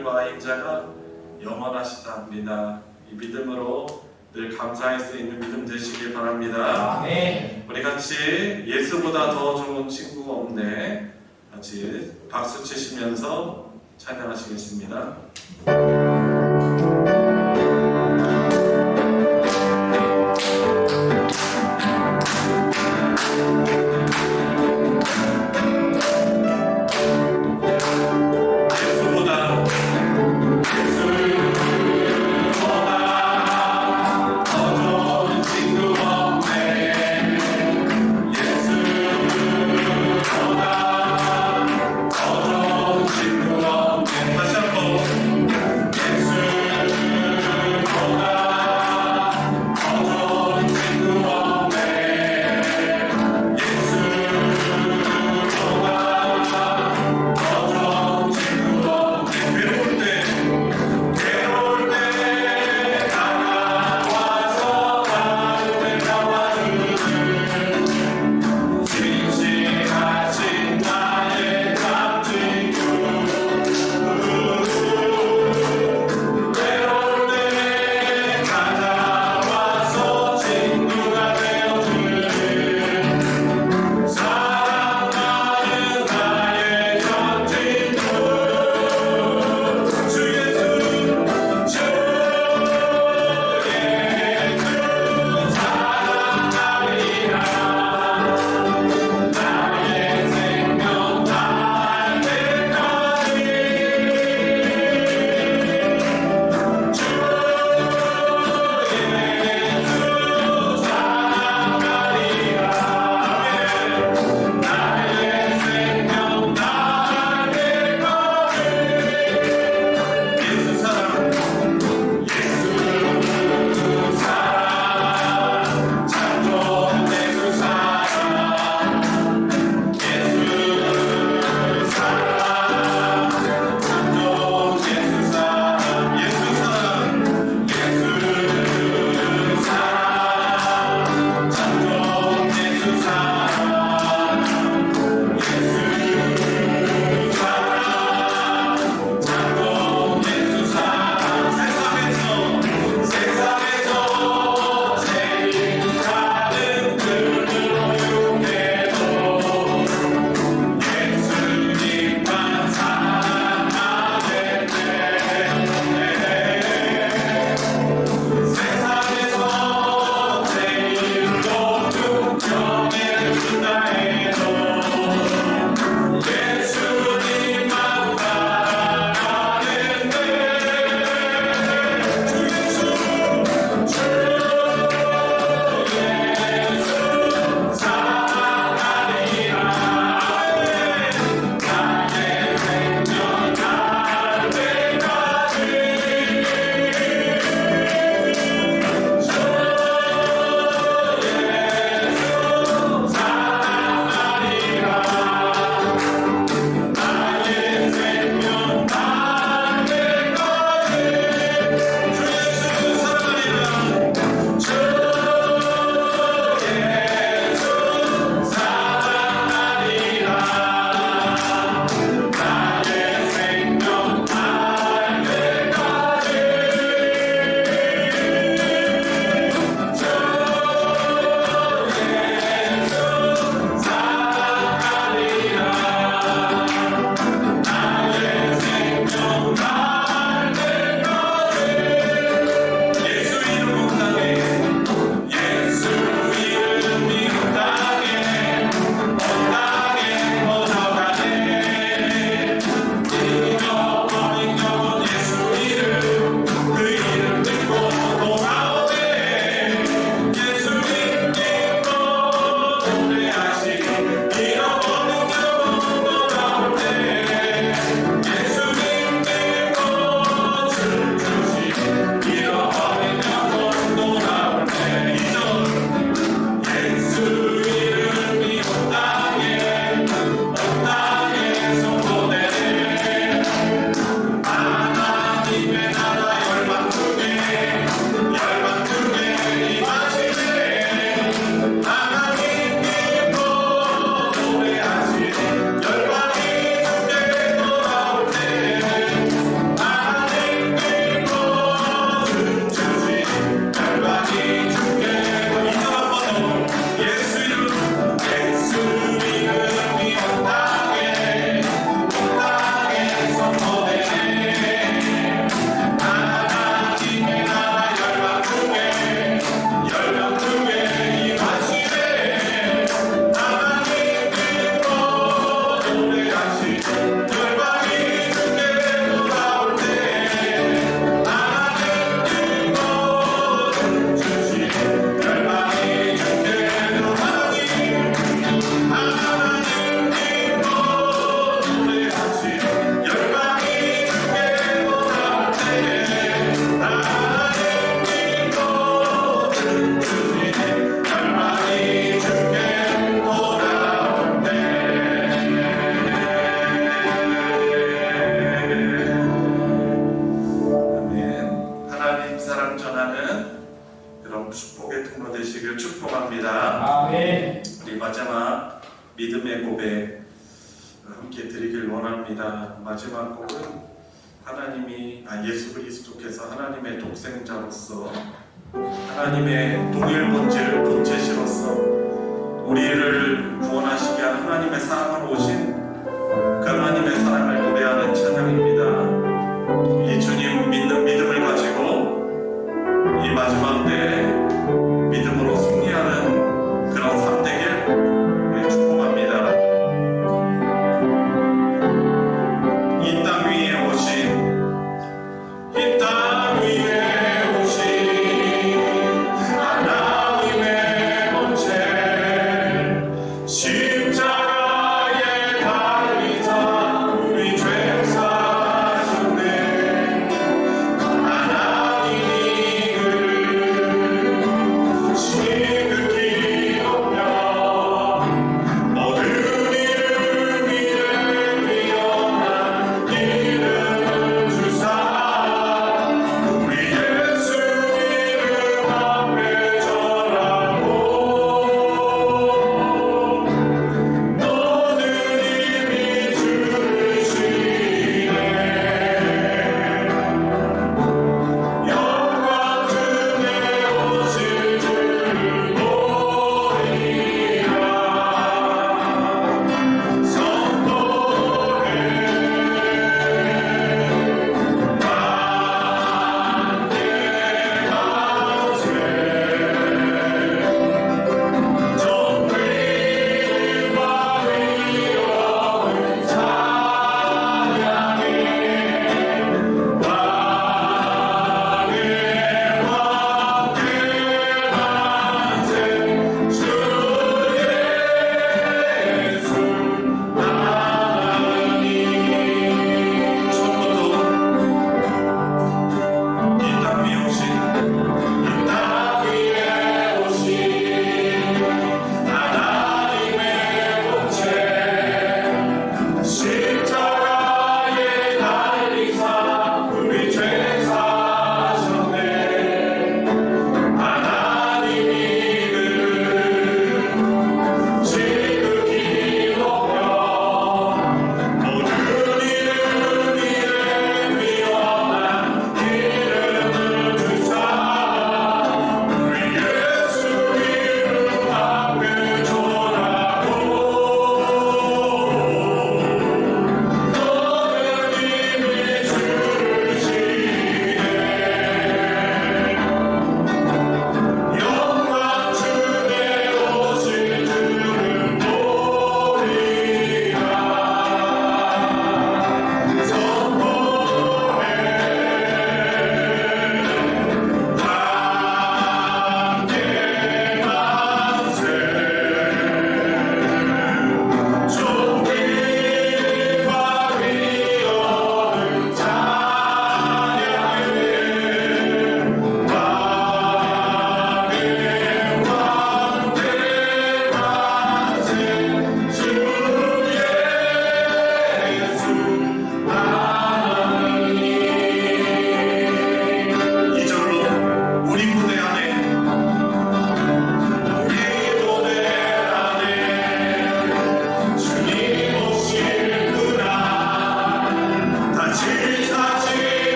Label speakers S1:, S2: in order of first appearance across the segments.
S1: 하늘과 인자가 영원하시답니다. 이 믿음으로 늘 감사할 수 있는 믿음 되시길 바랍니다.
S2: 아멘.
S1: 우리 같이 예수보다 더 좋은 친구가 없네 같이 박수 치시면서 찬양하시겠습니다. 다시 한번 열방이 주께 돌아올 때 하나님 모든 주시네 열방이 주께 돌아오니 하나님 노래하시네 열방이 주께 돌아올 때 하나님 모든 주시네 열방이 주께 돌아올 아멘. 하나님 사랑 전하는 그런 축복의 통로 되시길 축복합니다.
S2: 아멘.
S1: 우리 마지막 믿음의 고백 함께 드리길 원합니다. 마지막 곡은 예수 그리스도께서 하나님의 독생자로서 하나님의 동일 본체시로서 우리를 구원하시게 한 하나님의 사랑으로 오신 그 하나님의 사랑을 노래하는 찬양입니다. 이 주님 믿는 믿음을 가지고 이 마지막 때 믿음으로 승리하는 그런 삶 되길 축복합니다. 이 땅 위에 오신 이 땅 위에 오신 하나님의 본체 십자가의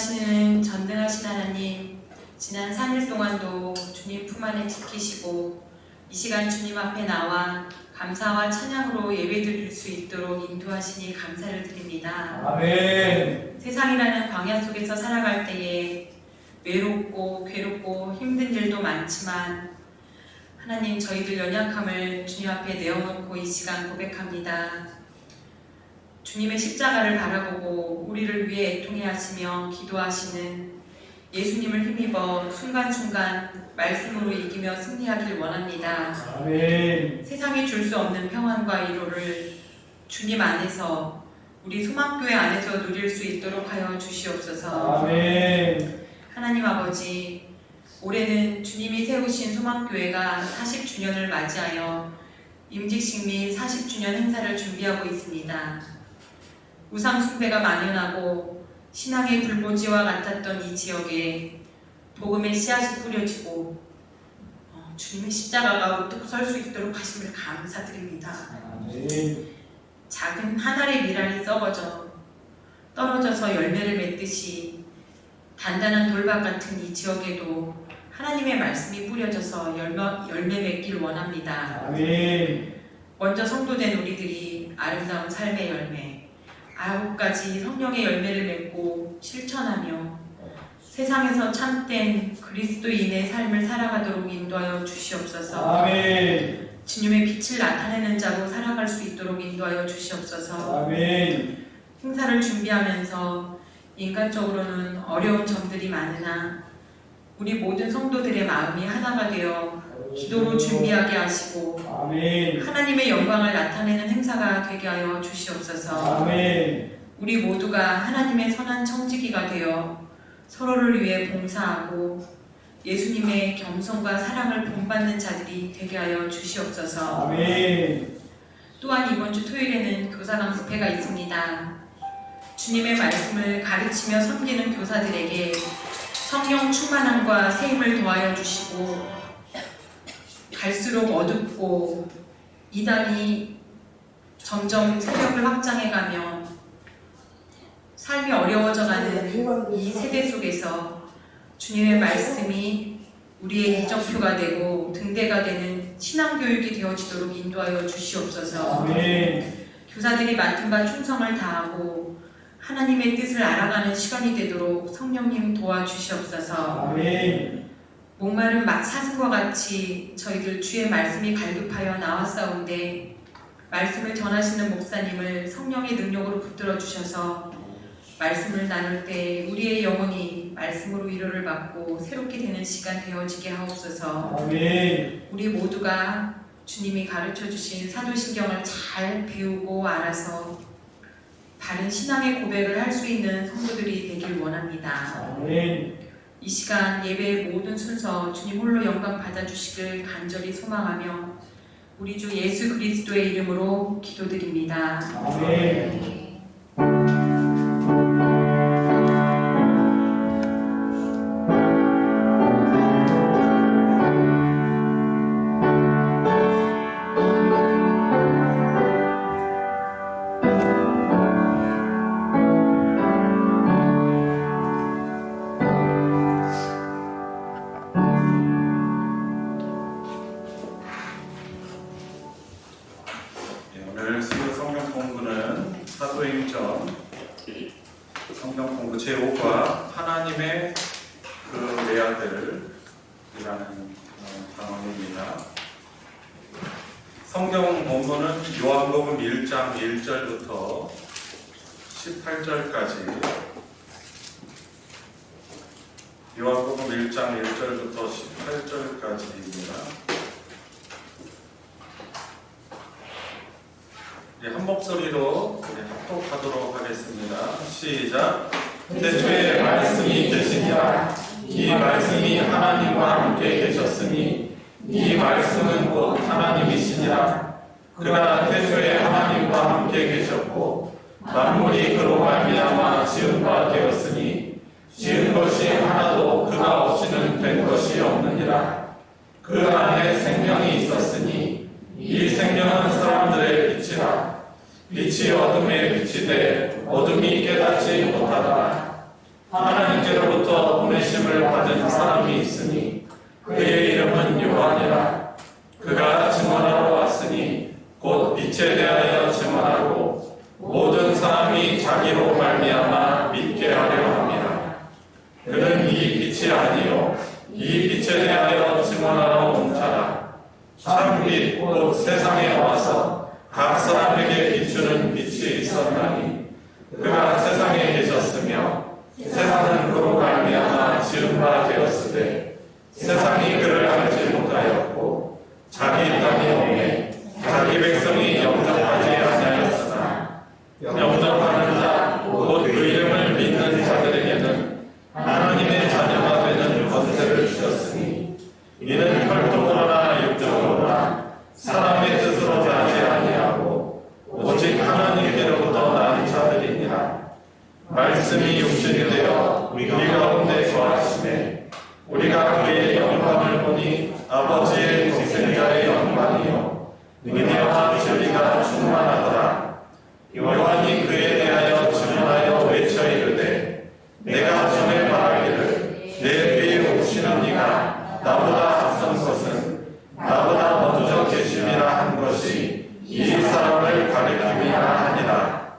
S2: 인도하시는 전능하신 하나님, 지난 3일 동안도 주님 품 안에 지키시고 이 시간 주님 앞에 나와 감사와 찬양으로 예배드릴 수 있도록 인도하시니 감사를 드립니다.
S3: 아멘.
S2: 세상이라는 광야 속에서 살아갈 때에 외롭고 괴롭고 힘든 일도 많지만 하나님, 저희들 연약함을 주님 앞에 내어놓고 이 시간 고백합니다. 주님의 십자가를 바라보고 우리를 위해 애통해 하시며 기도하시는 예수님을 힘입어 순간순간 말씀으로 이기며 승리하길 원합니다.
S3: 아멘.
S2: 세상이 줄 수 없는 평안과 위로를 주님 안에서, 우리 소망교회 안에서 누릴 수 있도록 하여 주시옵소서.
S3: 아멘.
S2: 하나님 아버지, 올해는 주님이 세우신 소망교회가 40주년을 맞이하여 임직식 및 40주년 행사를 준비하고 있습니다. 우상 숭배가 만연하고 신앙의 불모지와 같았던 이 지역에 복음의 씨앗이 뿌려지고 주님의 십자가가 우뚝 설 수 있도록 하심을 감사드립니다.
S3: 아멘.
S2: 작은 한 알의 밀알이 썩어져 떨어져서 열매를 맺듯이 단단한 돌밭 같은 이 지역에도 하나님의 말씀이 뿌려져서 열매 맺길 원합니다.
S3: 아멘.
S2: 먼저 성도된 우리들이 아름다운 삶의 열매, 9가지 성령의 열매를 맺고 실천하며 세상에서 참된 그리스도인의 삶을 살아가도록 인도하여 주시옵소서.
S3: 아멘.
S2: 주님의 빛을 나타내는 자로 살아갈 수 있도록 인도하여 주시옵소서.
S3: 아멘.
S2: 행사를 준비하면서 인간적으로는 어려운 점들이 많으나 우리 모든 성도들의 마음이 하나가 되어 기도로 준비하게 하시고
S3: 아멘.
S2: 하나님의 영광을 나타내는 행사가 되게 하여 주시옵소서.
S3: 아멘.
S2: 우리 모두가 하나님의 선한 청지기가 되어 서로를 위해 봉사하고 예수님의 겸손과 사랑을 본받는 자들이 되게 하여 주시옵소서.
S3: 아멘.
S2: 또한 이번 주 토요일에는 교사강 집회가 있습니다. 주님의 말씀을 가르치며 섬기는 교사들에게 성령 충만함과 세임을 더하여 주시고 갈수록 어둡고 이단이 점점 세력을 확장해가며 삶이 어려워져가는 이 세대 속에서 주님의 말씀이 우리의 이정표가 되고 등대가 되는 신앙교육이 되어지도록 인도하여 주시옵소서.
S3: 아멘.
S2: 교사들이 맡은 바 충성을 다하고 하나님의 뜻을 알아가는 시간이 되도록 성령님 도와주시옵소서.
S3: 아멘.
S2: 목마른 사슴과 같이 저희들 주의 말씀이 갈급하여 나왔사온데 말씀을 전하시는 목사님을 성령의 능력으로 붙들어 주셔서 말씀을 나눌 때 우리의 영혼이 말씀으로 위로를 받고 새롭게 되는 시간 되어지게 하옵소서.
S3: 아멘.
S2: 우리 모두가 주님이 가르쳐 주신 사도신경을 잘 배우고 알아서 바른 신앙의 고백을 할 수 있는 성도들이 되길 원합니다.
S3: 아멘.
S2: 이 시간 예배의 모든 순서 주님 홀로 영광 받아주시길 간절히 소망하며 우리 주 예수 그리스도의 이름으로 기도드립니다.
S3: 아멘.
S1: 오늘 성경 공부는 사도행전 성경 공부 제5과 하나님의 그 외아들이라는 단원입니다. 성경 본문은 요한복음 1장 1절부터 18절까지 요한복음 1장 1절부터 18절까지입니다. 한 목소리로 우리 합독하도록 하겠습니다. 시작. 태초에 말씀이 계시니라. 이 말씀이 하나님과 함께 계셨으니 이 말씀은 곧 하나님이시니라. 그가 태초에 하나님과 함께 계셨고 만물이 그로 말미암아 지은 바 되었으니 지은 것이 하나도 그가 없이는 된 것이 없느니라. 그 안에 생명이 있었으니 이 생명은 사람들의 빛이라. 빛이 어둠에 비치되 어둠이 깨닫지 못하더라. 하나님께로부터 보내심을 받은 사람이 있으니 그의 이름은 요한이라. 그가 증언하러 왔으니 곧 빛에 대하여 증언하고 모든 사람이 자기로 말미암아 믿게 하려 함이라. 그는 이 빛이 아니요 이 빛에 대하여 증언하러 온 자라. 참빛 곧 세상에 와서 각 사람에게 비추는 빛이 있었나니 그가 세상에 계셨으며 세상은 그로 말미암아 지은 바 되었으되 세상이 그를 알지 못하였고 자기 땅이 오매 자기 백성이 영접하지 아니하였으나 영접하는 자 곧 그 이름을 믿는 자들에게는 하나님의 자녀가 되는 권세를 주셨으니 이는 혈통으로나 육적으로나 사람의 뜻으로 나지 아니하고 오직 하나님께로부터 난 자들이니라. 말씀이 육신이 되어 우리 가운데 거하시매 우리가 그의 영광을 보니 아버지의 독생자의 영광이요 은혜와 진리가 충만하더라. 요한이 그에 대하여 증언하여 외쳐 이르되 내가 전에 말하기를 내 뒤에 오시는 이가 나보다 앞선 것은 나보다 먼저 계심이라 한 것이 이 사람을 가리킴이라 하니라.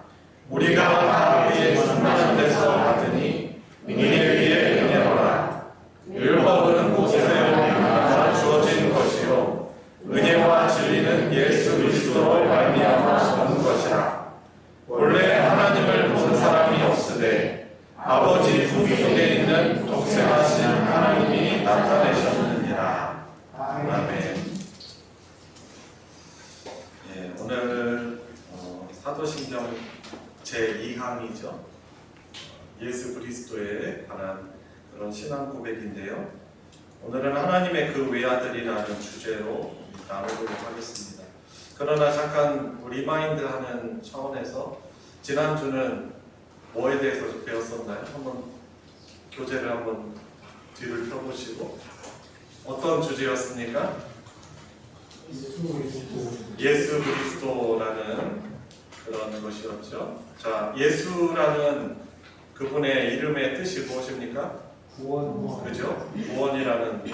S1: 우리가 다 그의 충만한 데서 받으니 은혜 위에 은혜로라. 율법은 모세의 명령으로 주어진 것이요 은혜와 진리는 예수 그리스도로 말미암아 온 것이라. 원래 하나님을 본 사람이 없으되 아버지 품 속에 있는 독생하신 하나님이 나타내셨느니라. 아멘. 예, 오늘 사도신경 제2항이죠. 예수 그리스도에 관한 그런 신앙 고백인데요. 오늘은 하나님의 그 외아들이라는 주제로 나누도록 하겠습니다. 그러나 잠깐 리마인드하는 차원에서 지난주는 뭐에 대해서 배웠었나요? 한번 교재를 한번 뒤를 펴보시고 어떤 주제였습니까? 예수 그리스도라는 그런 것이었죠. 자, 예수라는 그분의 이름의 뜻이 무엇입니까?
S3: 구원.
S1: 그죠? 구원이라는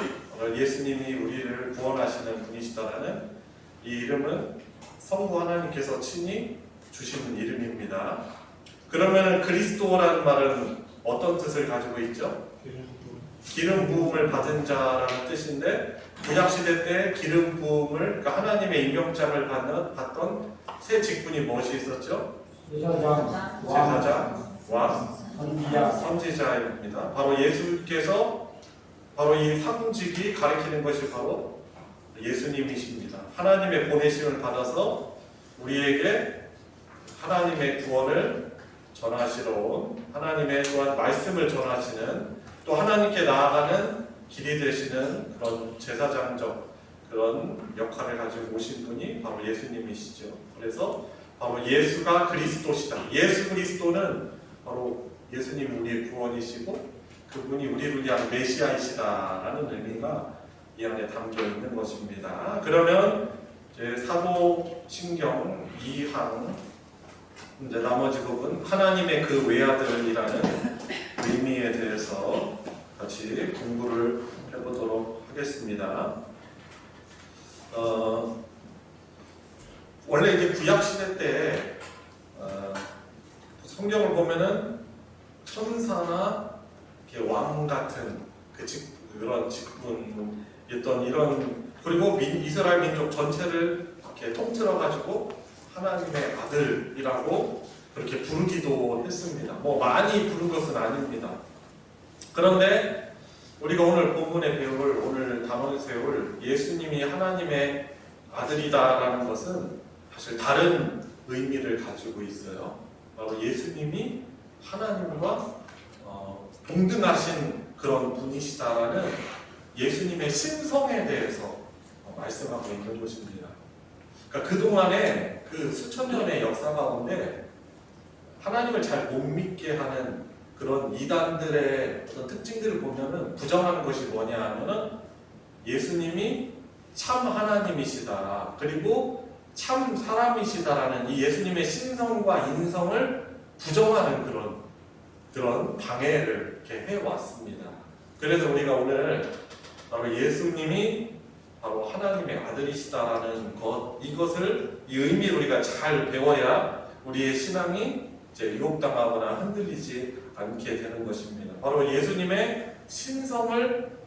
S1: 예수님이 우리를 구원하시는 분이시다라는 이 이름은 성부 하나님께서 친히 주시는 이름입니다. 그러면 그리스도라는 말은 어떤 뜻을 가지고 있죠? 기름 부음을 받은 자라는 뜻인데 구약시대 때 기름 부음을 그러니까 하나님의 임명장을 받던 세 직분이 무엇이 있었죠? 제사장, 왕, 선지자입니다. 바로 예수께서 바로 이 삼직이 가리키는 것이 바로 예수님이십니다. 하나님의 보내심을 받아서 우리에게 하나님의 구원을 전하시러 온 하나님의 또한 말씀을 전하시는 또 하나님께 나아가는 길이 되시는 그런 제사장적 그런 역할을 가지고 오신 분이 바로 예수님이시죠. 그래서 바로 예수가 그리스도시다. 예수 그리스도는 바로 예수님 우리의 구원이시고 그분이 우리를 위한 메시아이시다라는 의미가 이 안에 담겨 있는 것입니다. 그러면 이제 사도신경 2항 이제 나머지 부분 하나님의 그 외아들이라는 의미에 대해서 같이 공부를 해보도록 하겠습니다. 원래 이제 구약 시대 때 성경을 보면은 천사나 왕 같은 그런 직분이었던 이런 그리고 이스라엘 민족 전체를 이렇게 통틀어 가지고 하나님의 아들이라고 그렇게 부르기도 했습니다. 뭐 많이 부른 것은 아닙니다. 그런데 우리가 오늘 본문에 배울 오늘 단원에서 배울 예수님이 하나님의 아들이다라는 것은 사실 다른 의미를 가지고 있어요. 바로 예수님이 하나님과 동등하신 그런 분이시다라는 예수님의 신성에 대해서 말씀하고 있는 것입니다. 그러니까 그동안에 그 수천 년의 역사 가운데 하나님을 잘 못 믿게 하는 그런 이단들의 어떤 특징들을 보면은 부정하는 것이 뭐냐 하면은 예수님이 참 하나님이시다 그리고 참 사람이시다라는 이 예수님의 신성과 인성을 부정하는 그런 그런 방해를 이렇게 해왔습니다. 그래서 우리가 오늘 바로 예수님이 바로 하나님의 아들이시다라는 이것을 이 의미를 우리가 잘 배워야 우리의 신앙이 이제 유혹당하거나 흔들리지 않게 되는 것입니다. 바로 예수님의 신성을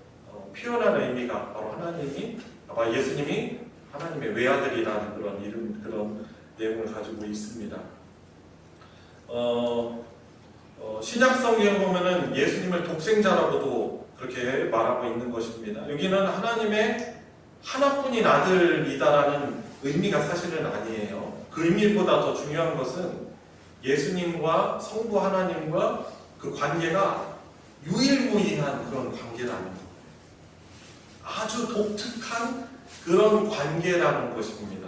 S1: 표현하는 의미가 바로 예수님이 하나님의 외아들이라는 그런 내용을 가지고 있습니다. 신약 성경에 보면은 예수님을 독생자라고도 그렇게 말하고 있는 것입니다. 여기는 하나님의 하나뿐인 아들이다라는 의미가 사실은 아니에요. 그 의미보다 더 중요한 것은 예수님과 성부 하나님과 그 관계가 유일무이한 그런 관계라는 것. 아주 독특한 그런 관계라는 것입니다.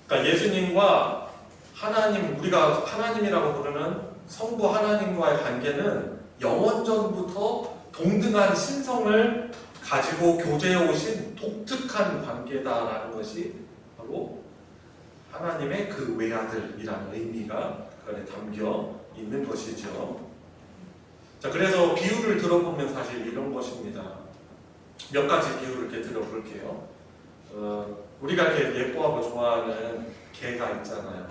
S1: 그러니까 예수님과 하나님, 우리가 하나님이라고 부르는 성부 하나님과의 관계는 영원전부터 동등한 신성을 가지고 교제해 오신 독특한 관계다라는 것이 바로 하나님의 그 외아들이라는 의미가 그 안에 담겨 있는 것이죠. 자, 그래서 비유를 들어보면 사실 이런 것입니다. 몇 가지 비유를 이렇게 들어볼게요. 우리가 이렇게 예뻐하고 좋아하는 개가 있잖아요.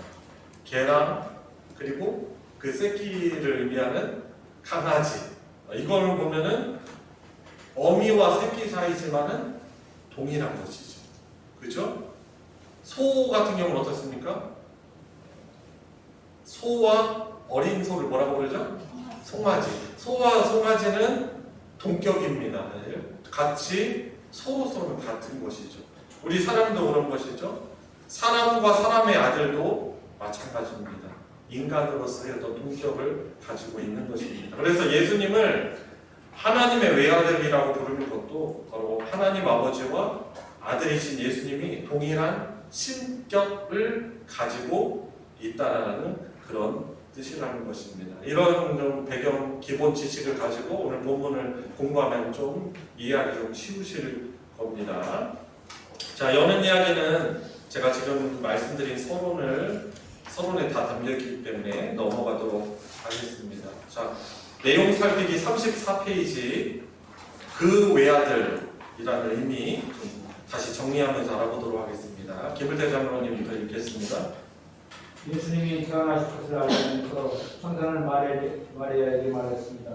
S1: 개랑 그리고 그 새끼를 의미하는 강아지. 이걸 보면은 어미와 새끼 사이지만은 동일한 것이죠. 그죠? 소 같은 경우는 어떻습니까? 소와 어린 소를 뭐라고 그러죠? 송아지. 소와 송아지는 동격입니다. 같이 소로서는 같은 것이죠. 우리 사람도 그런 것이죠. 사람과 사람의 아들도 마찬가지입니다. 인간으로서의 어떤 동격을 가지고 있는 것입니다. 그래서 예수님을 하나님의 외아들이라고 부르는 것도 바로 하나님 아버지와 아들이신 예수님이 동일한 신격을 가지고 있다는 그런 뜻이라는 것입니다. 이런 좀 배경 기본 지식을 가지고 오늘 본문을 공부하면 좀 이해하기 좀 쉬우실 겁니다. 자, 여는 이야기는 제가 지금 말씀드린 서론에 다 담겨있기 때문에 넘어가도록 하겠습니다. 자, 내용 살피기 34페이지 그 외아들이라는 의미 좀 다시 정리하면서 알아보도록 하겠습니다. 김을태 장로님부터 읽겠습니다.
S3: 예수님이 태어나실 것을 알면서 천사는 마리아에게 말했습니다.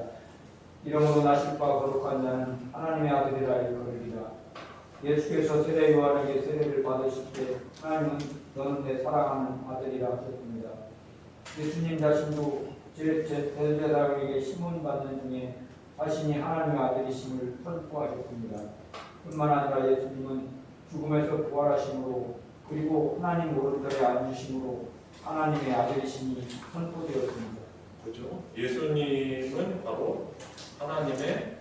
S3: 이러므로 나실 바 거룩한 자는 하나님의 아들이라 일컬으리라. 예수께서 세례 요한에게 세례를 받으실 때 하나님은 너는 내 사랑하는 아들이라 하셨습니다. 예수님 자신도 제자들에게 시몬받는 중에 자신이 하나님의 아들이심을 선포하셨습니다. 뿐만 아니라 예수님은 죽음에서 부활하심으로 그리고 하나님 오른편에 앉으심으로 하나님의 아들이심이 선포되었습니다.
S1: 그렇죠? 예수님은 바로 하나님의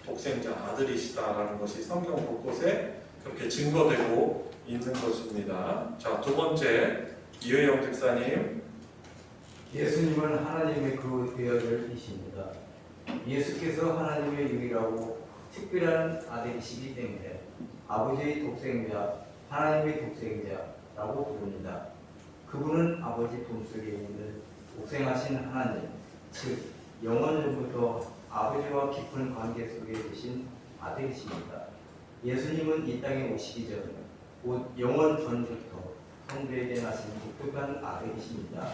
S1: 독생자 아들이시다라는 것이 성경 곳곳에 그렇게 증거되고 있는 것입니다. 자, 두 번째 이효영 집사님.
S4: 예수님은 하나님의 그 외아들이십니다. 예수께서 하나님의 유일하고 특별한 아들이시기 때문에 아버지의 독생자, 하나님의 독생자라고 부릅니다. 그분은 아버지 품속에 있는 독생하신 하나님, 즉 영원전부터 아버지와 깊은 관계 속에 계신 아들이십니다. 예수님은 이 땅에 오시기 전, 곧 영원 전부터 성부에게 나신 독특한 아들이십니다.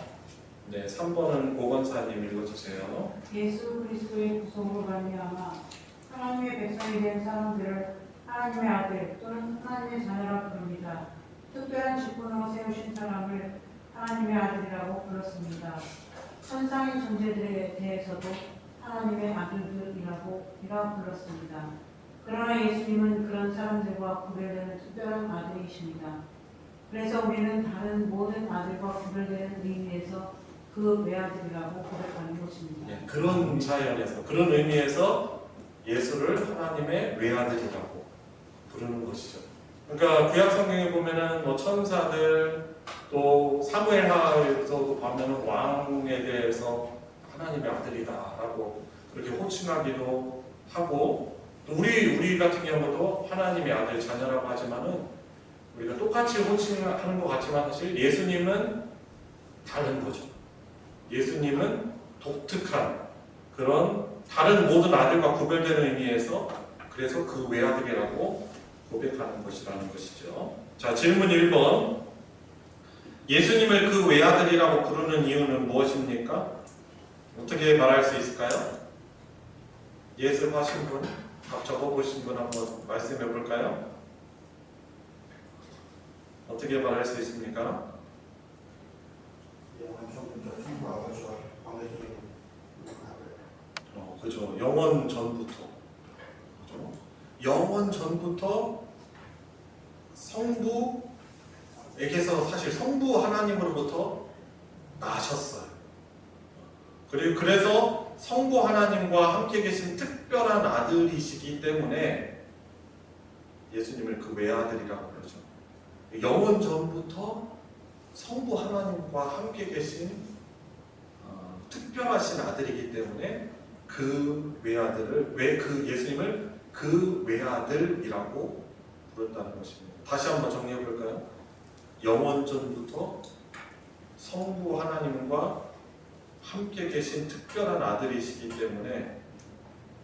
S1: 네, 3번은 고건사님 읽어주세요.
S5: 예수 그리스도의 구속으로 말미암아 하나님의 백성이 된 사람들을 하나님의 아들 또는 하나님의 자녀라 부릅니다. 특별한 직분으로 세우신 사람을 하나님의 아들이라고 불렀습니다. 천상의 존재들에 대해서도 하나님의 아들들이라고 불렀습니다. 그러나 예수님은 그런 사람들과 구별되는 특별한 아들이십니다. 그래서 우리는 다른 모든 아들과 구별되는 의미에서 그 외아들이라고 고백하는 것입니다.
S1: 네, 그런 차원에서 그런 의미에서 예수를 하나님의 외아들이라고 부르는 것이죠. 그러니까 구약 성경에 보면은 뭐 천사들 또 사무엘하에서도 보면은 왕에 대해서 하나님의 아들이다라고 그렇게 호칭하기도 하고 또 우리 같은 경우도 하나님의 아들 자녀라고 하지만은 우리가 똑같이 호칭하는 것 같지만 사실 예수님은 다른 거죠. 예수님은 독특한 그런 다른 모든 아들과 구별되는 의미에서 그래서 그 외아들이라고 고백하는 것이라는 것이죠. 자, 질문 1번. 예수님을 그 외아들이라고 부르는 이유는 무엇입니까? 어떻게 말할 수 있을까요? 예습하신 분, 답 적어보신 분 한번 말씀해 볼까요? 어떻게 말할 수 있습니까? 그죠. 영원 전부터. 그죠? 영원 전부터 성부에게서 사실 성부 하나님으로부터 나셨어요. 그리고 그래서 성부 하나님과 함께 계신 특별한 아들이시기 때문에 예수님을 그 외아들이라고 그러죠. 영원 전부터 성부 하나님과 함께 계신 특별하신 아들이기 때문에 그 외아들을 그 예수님을 그 외아들이라고 부른다는 것입니다. 다시 한번 정리해 볼까요? 영원 전부터 성부 하나님과 함께 계신 특별한 아들이시기 때문에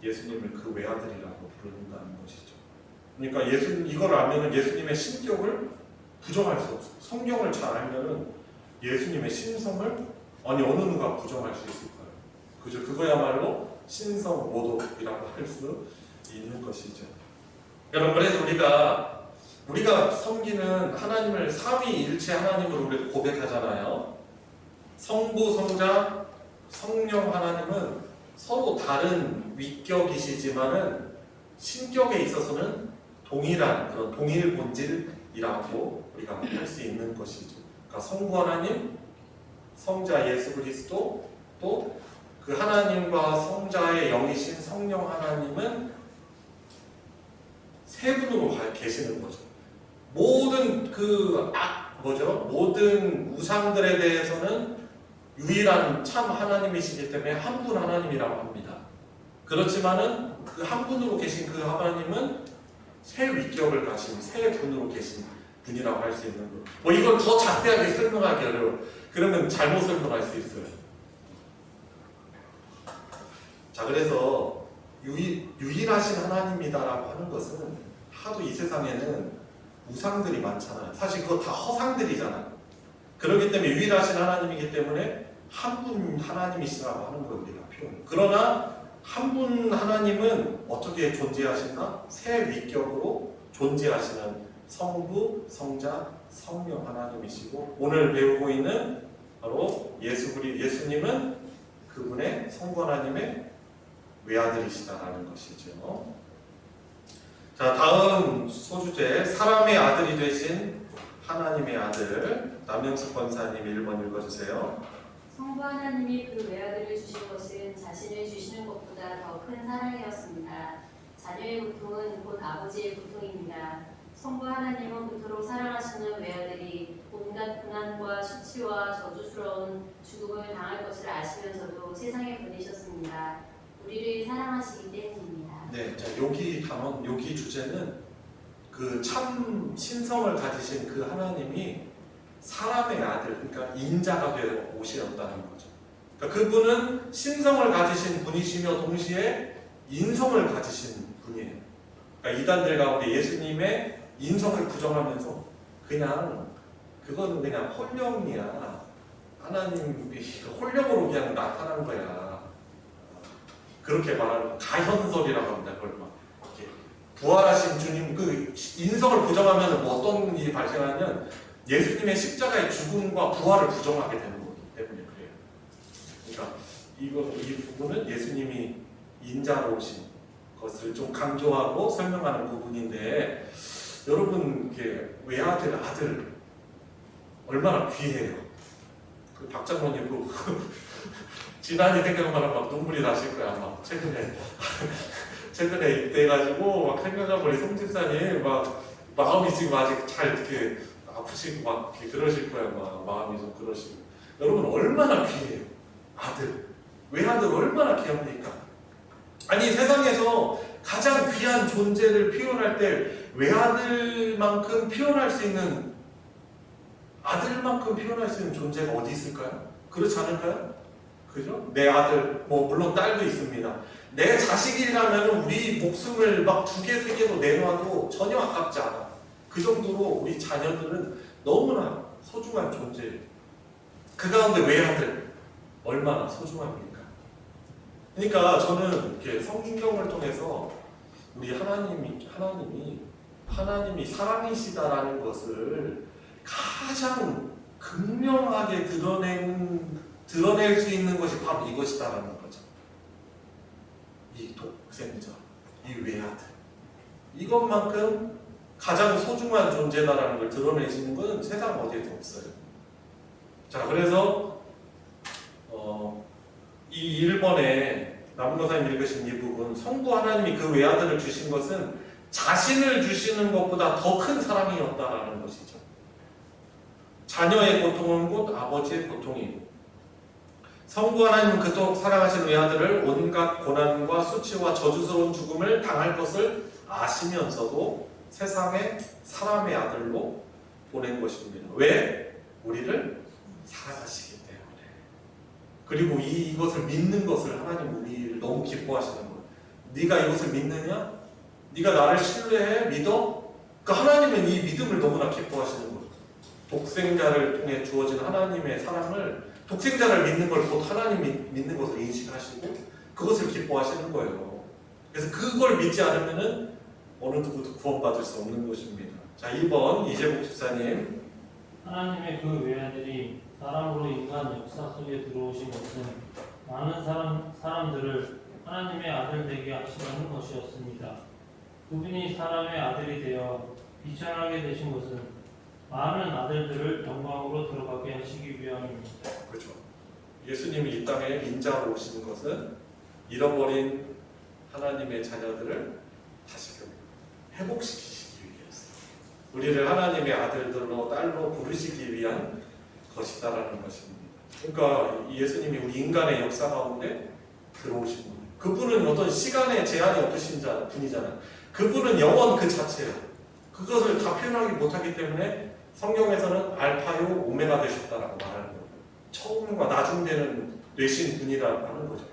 S1: 예수님을 그 외아들이라고 부른다는 것이죠. 그러니까 이걸 알면은 예수님의 신격을 부정할 수 없어요. 성경을 잘 알면은 예수님의 신성을 어느 누가 부정할 수 있을 거예요. 그죠? 그거야말로 신성 모독이라고 할 수 있는 것이죠. 여러분, 그래서 우리가 섬기는 하나님을 삼위일체 하나님으로 우리가 고백하잖아요. 성부, 성자, 성령 하나님은 서로 다른 위격이시지만은 신격에 있어서는 동일한 그런 동일 본질이라고 우리가 할 수 있는 것이죠. 그러니까 성부 하나님, 성자 예수 그리스도, 또 그 하나님과 성자의 영이신 성령 하나님은 세 분으로 계시는 거죠. 모든 모든 우상들에 대해서는 유일한 참 하나님이시기 때문에 한 분 하나님이라고 합니다. 그렇지만은 그 한 분으로 계신 그 하나님은 세 위격을 가신 세 분으로 계신 분이라고 할 수 있는 거예요. 뭐 이걸 더 자세하게 설명하기 어려워요. 그러면 잘못 설명할 수 있어요. 자, 그래서 유일하신 하나님이다라고 하는 것은 하도 이 세상에는 우상들이 많잖아요. 사실 그거 다 허상들이잖아요. 그렇기 때문에 유일하신 하나님이기 때문에 한 분 하나님이시라고 하는 걸 우리가 표현해요. 그러나 한 분 하나님은 어떻게 존재하신가? 세 위격으로 존재하시는 성부, 성자, 성령 하나님이시고, 오늘 배우고 있는 바로 예수님은 그분의 성부 하나님의 외아들이시다라는 것이죠. 자, 다음 소주제, 사람의 아들이 되신 하나님의 아들. 남영숙 권사님 1번 읽어주세요.
S6: 성부 하나님이 그 외아들을 주신 것은 자신을 주시는 것보다 더 큰 사랑이었습니다. 자녀의 고통은 곧 아버지의 고통입니다. 성부 하나님은 그토록 사랑하시는 외아들이 온갖 고난과 수치와 저주스러운 죽음을 당할 것을 아시면서도 세상에 보내셨습니다. 우리를 사랑하시기 때문입니다.
S1: 네, 자, 여기 주제는 그 참 신성을 가지신 그 하나님이 사람의 아들, 그러니까 인자가 되어 오셨다는 거죠. 그러니까 그분은 신성을 가지신 분이시며 동시에 인성을 가지신 분이에요. 그러니까 이단들 가운데 예수님의 인성을 부정하면서 그거는 그냥 홀령이야. 하나님이 홀령으로 그냥 나타난 거야. 그렇게 말하는 가현설이라고 합니다. 그걸 막 이렇게 부활하신 주님 그 인성을 부정하면 뭐 어떤 일이 발생하면 예수님의 십자가의 죽음과 부활을 부정하게 되는 거기 때문에 그래요. 그러니까 이 부분은 예수님이 인자로 오신 것을 좀 강조하고 설명하는 부분인데, 여러분 이렇게 외아들 아들 얼마나 귀해요. 그 박장로님 지난이 생각만 하면 막 눈물이 나실 거야. 막 최근에 입대해가지고 막 생각하면 우리 송 집사님 막 마음이 지금 아직 잘 이렇게 아프시고 막 이렇게 그러실 거야. 막 마음이 좀 그러시고. 여러분 얼마나 귀해요. 아들, 외아들 얼마나 귀합니까? 아니 세상에서 가장 귀한 존재를 표현할 때 외아들만큼 표현할 수 있는, 아들만큼 표현할 수 있는 존재가 어디 있을까요? 그렇지 않을까요? 그죠? 내 아들, 뭐 물론 딸도 있습니다. 내 자식이라면 우리 목숨을 막 2개, 3개로 내놔도 전혀 아깝지 않아. 그 정도로 우리 자녀들은 너무나 소중한 존재예요. 그 가운데 외아들 얼마나 소중합니까? 그러니까 저는 이렇게 성경을 통해서 우리 하나님이 사랑이시다라는 것을 가장 극명하게 드러낼 수 있는 것이 바로 이것이다라는 거죠. 이 독생자, 이 외아들, 이것만큼 가장 소중한 존재다라는 걸 드러내시는 것은 세상 어디에도 없어요. 자, 그래서 이 1번에 남고사님 읽으신 이 부분, 성부 하나님이 그 외아들을 주신 것은 자신을 주시는 것보다 더 큰 사랑이었다라는 것이죠. 자녀의 고통은 곧 아버지의 고통이고, 성부 하나님은 그토록 사랑하신 외아들을 온갖 고난과 수치와 저주스러운 죽음을 당할 것을 아시면서도 세상에 사람의 아들로 보낸 것입니다. 왜? 우리를 사랑하시기 때문에. 그리고 이것을 믿는 것을 하나님 우리를 너무 기뻐하시는 거예요. 네가 이것을 믿느냐? 네가 나를 신뢰해? 믿어? 그 하나님은 이 믿음을 너무나 기뻐하시는 거예요. 독생자를 통해 주어진 하나님의 사랑을, 독생자를 믿는 걸 곧 하나님 믿는 것을 인식하시고 그것을 기뻐하시는 거예요. 그래서 그걸 믿지 않으면은 어느 누구도 구원받을 수 없는 것입니다. 자, 2번 이재복 집사님.
S7: 하나님의 그 외아들이 사람으로 인간 역사 속에 들어오신 것은 많은 사람들을 하나님의 아들 되게 하시려는 것이었습니다. 그분이 사람의 아들이 되어 비천하게 되신 것은 많은 아들들을 영광으로 들어가게 하시기 위함입니다.
S1: 그렇죠. 예수님이 이 땅에 인자로 오신 것은 잃어버린 하나님의 자녀들을 다시 회복시키시기 위해서, 우리를 하나님의 아들들로 딸로 부르시기 위한 것이다라는 것입니다. 그러니까 예수님이 우리 인간의 역사 가운데 들어오신 분, 그분은 어떤 시간의 제한이 없으신 분이잖아요. 그분은 영원 그 자체예요. 그것을 다 표현하기 못하기 때문에 성경에서는 알파요 오메가 되셨다라고 말하는 거예요. 처음과 나중되는 되신 분이라고 하는 거죠.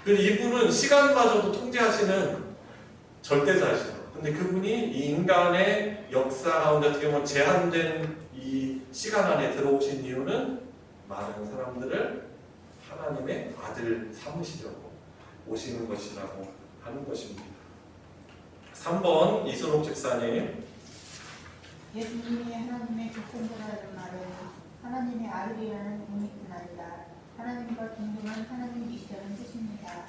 S1: 그래서 이분은 시간마저도 통제하시는 절대자이시죠. 근데 그분이 이 인간의 역사 가운데 어떻게 보면 제한된 이 시간 안에 들어오신 이유는 많은 사람들을 하나님의 아들 삼으시려고 오시는 것이라고 하는 것입니다. 3번 이순옥 집사님.
S8: 예수님이 하나님의 독생자라는 말은 하나님의 아들이라는 의미뿐 아니라 하나님과 동등한 하나님이시라는 뜻입니다.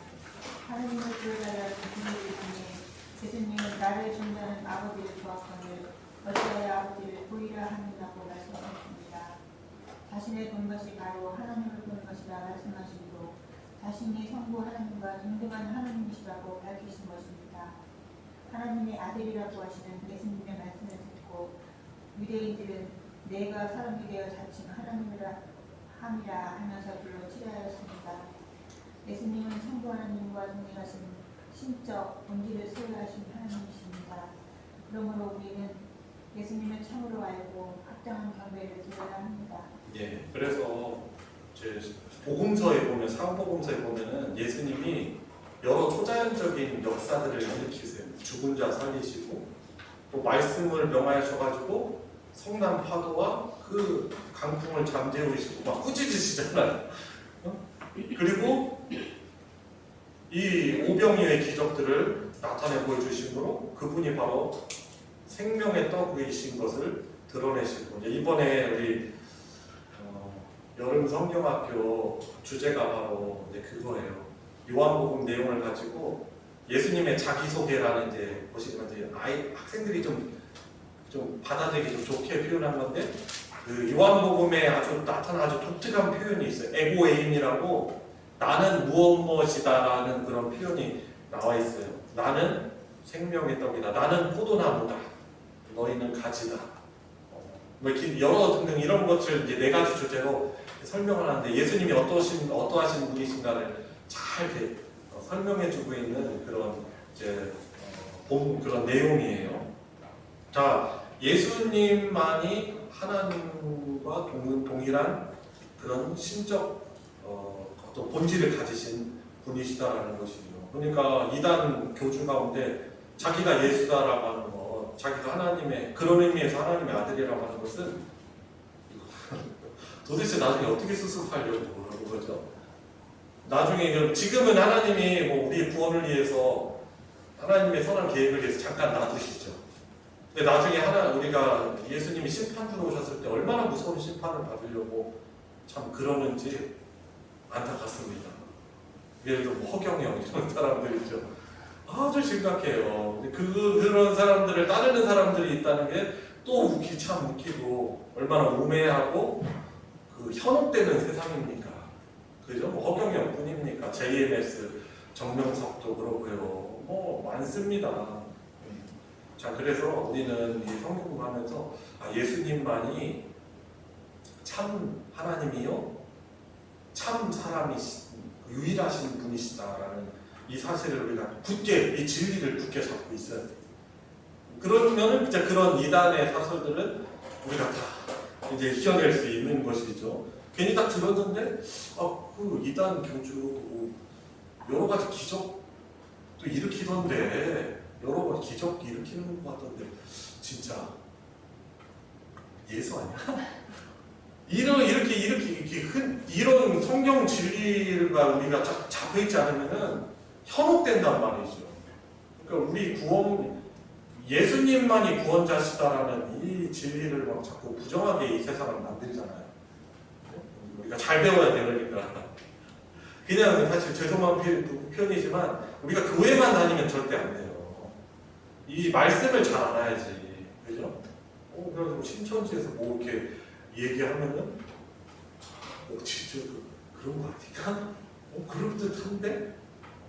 S8: 하나님을 구해달라는 분들을 통해 예수님은 나를 존재하는 아버지를 보았거늘 어찌하여 아버지를 보이라 하느냐고 말씀하셨습니다. 자신의 본 것이 바로 하나님을 본 것이라 말씀하시고 자신이 성부 하나님과 동등한 하나님이시라고 밝히신 것입니다. 하나님의 아들이라고 하시는 예수님의 말씀을 듣고 유대인들은 내가 사람이 되어 자칭 하나님이라 함이라 하면서 불러 치려하였습니다. 예수님은 성부 하나님과 동행하신 신적 본질을 소유하신 하나님이십니다. 그러므로 우리는 예수님을 참으로 알고 합당한 경배를 드려야 합니다.
S1: 예, 그래서 제 복음서에 보면, 사복음서에 보면은 예수님이 여러 초자연적인 역사들을 일으키세요. 죽은 자 살리시고, 또 말씀을 명하셔가지고 성난 파도와 그 강풍을 잠재우시고 막 꾸짖으시잖아요. 그리고 이 오병이어의 기적들을 나타내 보여주심으로 그분이 바로 생명의 떡이신 것을 드러내시고, 이번에 우리 여름 성경학교 주제가 바로 그거예요. 요한복음 내용을 가지고 예수님의 자기소개라는 이제 보시면 이제 학생들이 좀 받아들이기 좀 좋게 표현한 건데, 그 요한복음에 나타난 아주 독특한 표현이 있어요. 에고에임이라고, 나는 무엇이다라는 그런 표현이 나와 있어요. 나는 생명의 떡이다. 나는 포도나무다. 너희는 가지다. 뭐 이렇게 여러 등등 이런 것을 이제 4가지 주제로 설명을 하는데, 예수님이 어떠하신 분이신가를 잘 이렇게 설명해주고 있는 그런 이제 그런 내용이에요. 자, 예수님만이 하나님과 동일한 그런 신적 어떤 본질을 가지신 분이시다라는 것이죠. 그러니까 이단 교주 가운데 자기가 예수다라고 하는 것, 자기가 하나님의, 그런 의미에서 하나님의 아들이라고 하는 것은 도대체 나중에 어떻게 수습하려고 모르는 거죠. 나중에 지금은 하나님이 뭐 우리의 구원을 위해서 하나님의 선한 계획을 위해서 잠깐 놔두시죠. 근데 나중에 우리가 예수님이 심판주로 오셨을 때 얼마나 무서운 심판을 받으려고 참 그러는지 안타깝습니다. 예를 들어 뭐 허경영 이런 사람들 있죠. 아주 심각해요. 근데 그런 사람들을 따르는 사람들이 있다는 게 또 참 웃기고 얼마나 우매하고 그 현혹되는 세상입니까? 그죠? 뭐 허경영 뿐입니까? JMS, 정명석도 그렇고요. 뭐 많습니다. 자, 그래서 우리는 이 성경 공부하면서 예수님만이 참 하나님이요, 참 사람이신 유일하신 분이시다라는 이 사실을 우리가 굳게, 이 진리를 굳게 잡고 있어야 돼요. 그러면은 이제 그런 이단의 사설들은 우리가 다 이제 이겨낼 수 있는 것이죠. 괜히 딱 들었는데 그 이단 교주 여러 가지 기적도 일으키던데, 여러 가지 기적 일으키는 것 같던데 진짜 예수 아니야? 이런 성경 진리가 우리가 잡혀 있지 않으면은 현혹된단 말이죠. 그러니까 우리 예수님만이 구원자시다라는 이 진리를 막 자꾸 부정하게 이 세상을 만들잖아요. 우리가 잘 배워야 되니까. 그냥 사실 죄송한 표현이지만 우리가 교회만 다니면 절대 안 돼요. 이 말씀을 잘 알아야지. 그죠? 그래서 신천지에서 뭐 이렇게 얘기하면은 진짜 그런 거 아닌가? 그럴듯한데?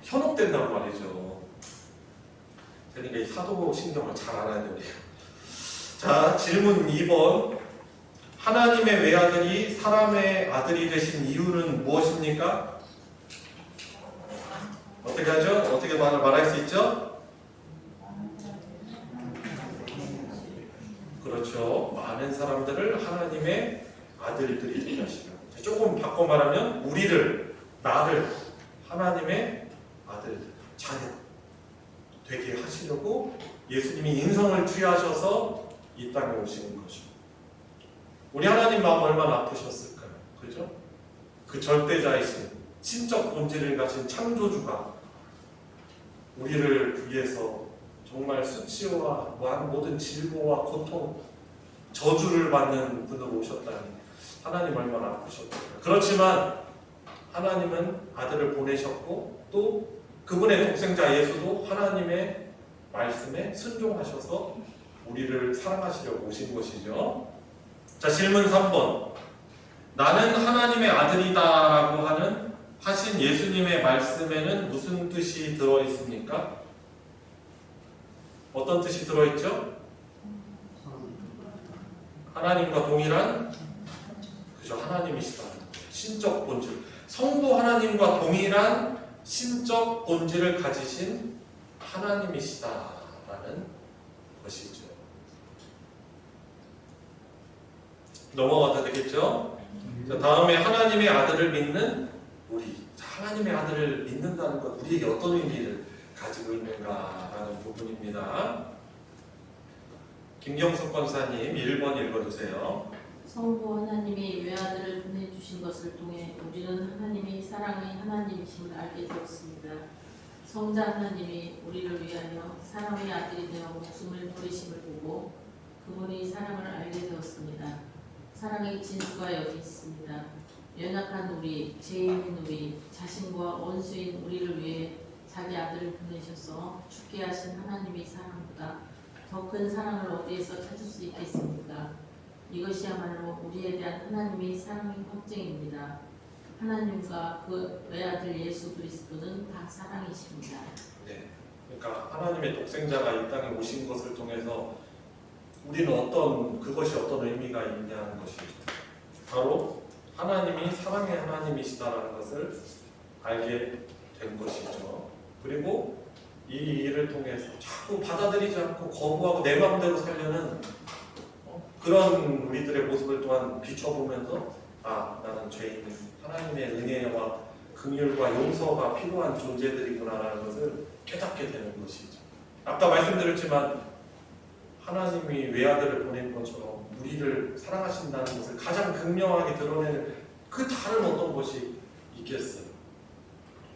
S1: 현혹된단 말이죠. 그러니까 이 사도신경을 잘 알아야 돼요. 자, 질문 2번. 하나님의 외아들이 사람의 아들이 되신 이유는 무엇입니까? 어떻게 하죠? 어떻게 말할 수 있죠? 그렇죠. 많은 사람들을 하나님의 아들들이 되게 하시려고. 조금 바꿔 말하면 나를 하나님의 아들, 자녀 되게 하시려고 예수님이 인성을 취하셔서 이 땅에 오시는 것이죠. 우리 하나님 마음 얼마나 아프셨을까요? 그죠? 그 절대자이신 신적 본질을 가진 창조주가 우리를 위해서 정말 수치와 모든 질고와 고통, 저주를 받는 분으로 오셨다니 하나님 얼마나 아프셨을까요? 그렇지만 하나님은 아들을 보내셨고 또 그분의 독생자 예수도 하나님의 말씀에 순종하셔서 우리를 사랑하시려고 오신 것이죠. 자, 질문 3번. 나는 하나님의 아들이다라고 하신 예수님의 말씀에는 무슨 뜻이 들어있습니까? 어떤 뜻이 들어있죠? 하나님과 동일한, 그죠? 하나님이시다. 신적 본질. 성부 하나님과 동일한 신적 본질을 가지신 하나님이시다라는 것이죠. 넘어가도 되겠죠? 자, 다음에 하나님의 아들을 믿는 우리. 하나님의 아들을 믿는다는 것, 우리에게 어떤 의미를 가지고 있는가라는 부분입니다. 김경숙 권사님 1번 읽어주세요.
S9: 성부 하나님이 외아들을 보내주신 것을 통해 우리는 하나님이 사랑의 하나님이심을 알게 되었습니다. 성자 하나님이 우리를 위하여 사람의 아들이 되어 목숨을 버리심을 보고 그분이 사랑을 알게 되었습니다. 사랑의 진수가 여기 있습니다. 연약한 우리, 죄 있는 우리, 자신과 원수인 우리를 위해 자기 아들을 보내셔서 죽게 하신 하나님의 사랑보다 더 큰 사랑을 어디에서 찾을 수 있겠습니까? 이것이야말로 우리에 대한 하나님의 사랑의 확증입니다. 하나님과 그 외아들 예수 그리스도는 다 사랑이십니다.
S1: 네, 그러니까 하나님의 독생자가 이 땅에 오신 것을 통해서 우리는 그것이 어떤 의미가 있냐는 것이죠. 바로 하나님이 사랑의 하나님이시다라는 것을 알게 된 것이죠. 그리고 이 일을 통해서 자꾸 받아들이지 않고 거부하고 내 마음대로 살려는 그런 우리들의 모습을 또한 비춰보면서 나는 죄인이 하나님의 은혜와 그 긍휼과 용서가 필요한 존재들이구나라는 것을 깨닫게 되는 것이죠. 아까 말씀드렸지만 하나님이 외아들을 보낸 것처럼 우리를 사랑하신다는 것을 가장 극명하게 드러내는 그 다른 어떤 것이 있겠어요.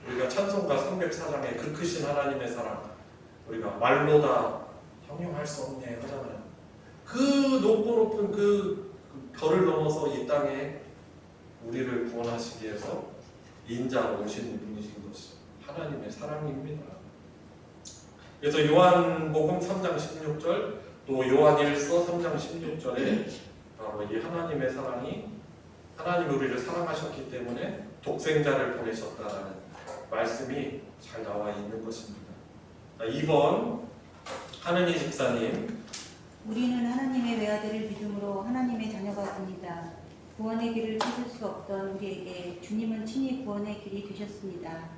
S1: 우리가 찬송가 304장에 그 크신 하나님의 사랑, 우리가 말로 다 형용할 수 없네 하잖아요. 그 높고 높은 그 별을 넘어서 이 땅에 우리를 구원하시기 위해서 인자로 오신 분이신 것이 하나님의 사랑입니다. 그래서 요한복음 3장 16절 또 요한일서 3장 16절에 바로 이 하나님의 사랑이 하나님이 우리를 사랑하셨기 때문에 독생자를 보내셨다라는 말씀이 잘 나와 있는 것입니다. 2번 하느니 집사님.
S8: 우리는 하나님의 외아들을 믿음으로 하나님의 자녀가 됩니다. 구원의 길을 찾을 수 없던 우리에게 주님은 친히 구원의 길이 되셨습니다.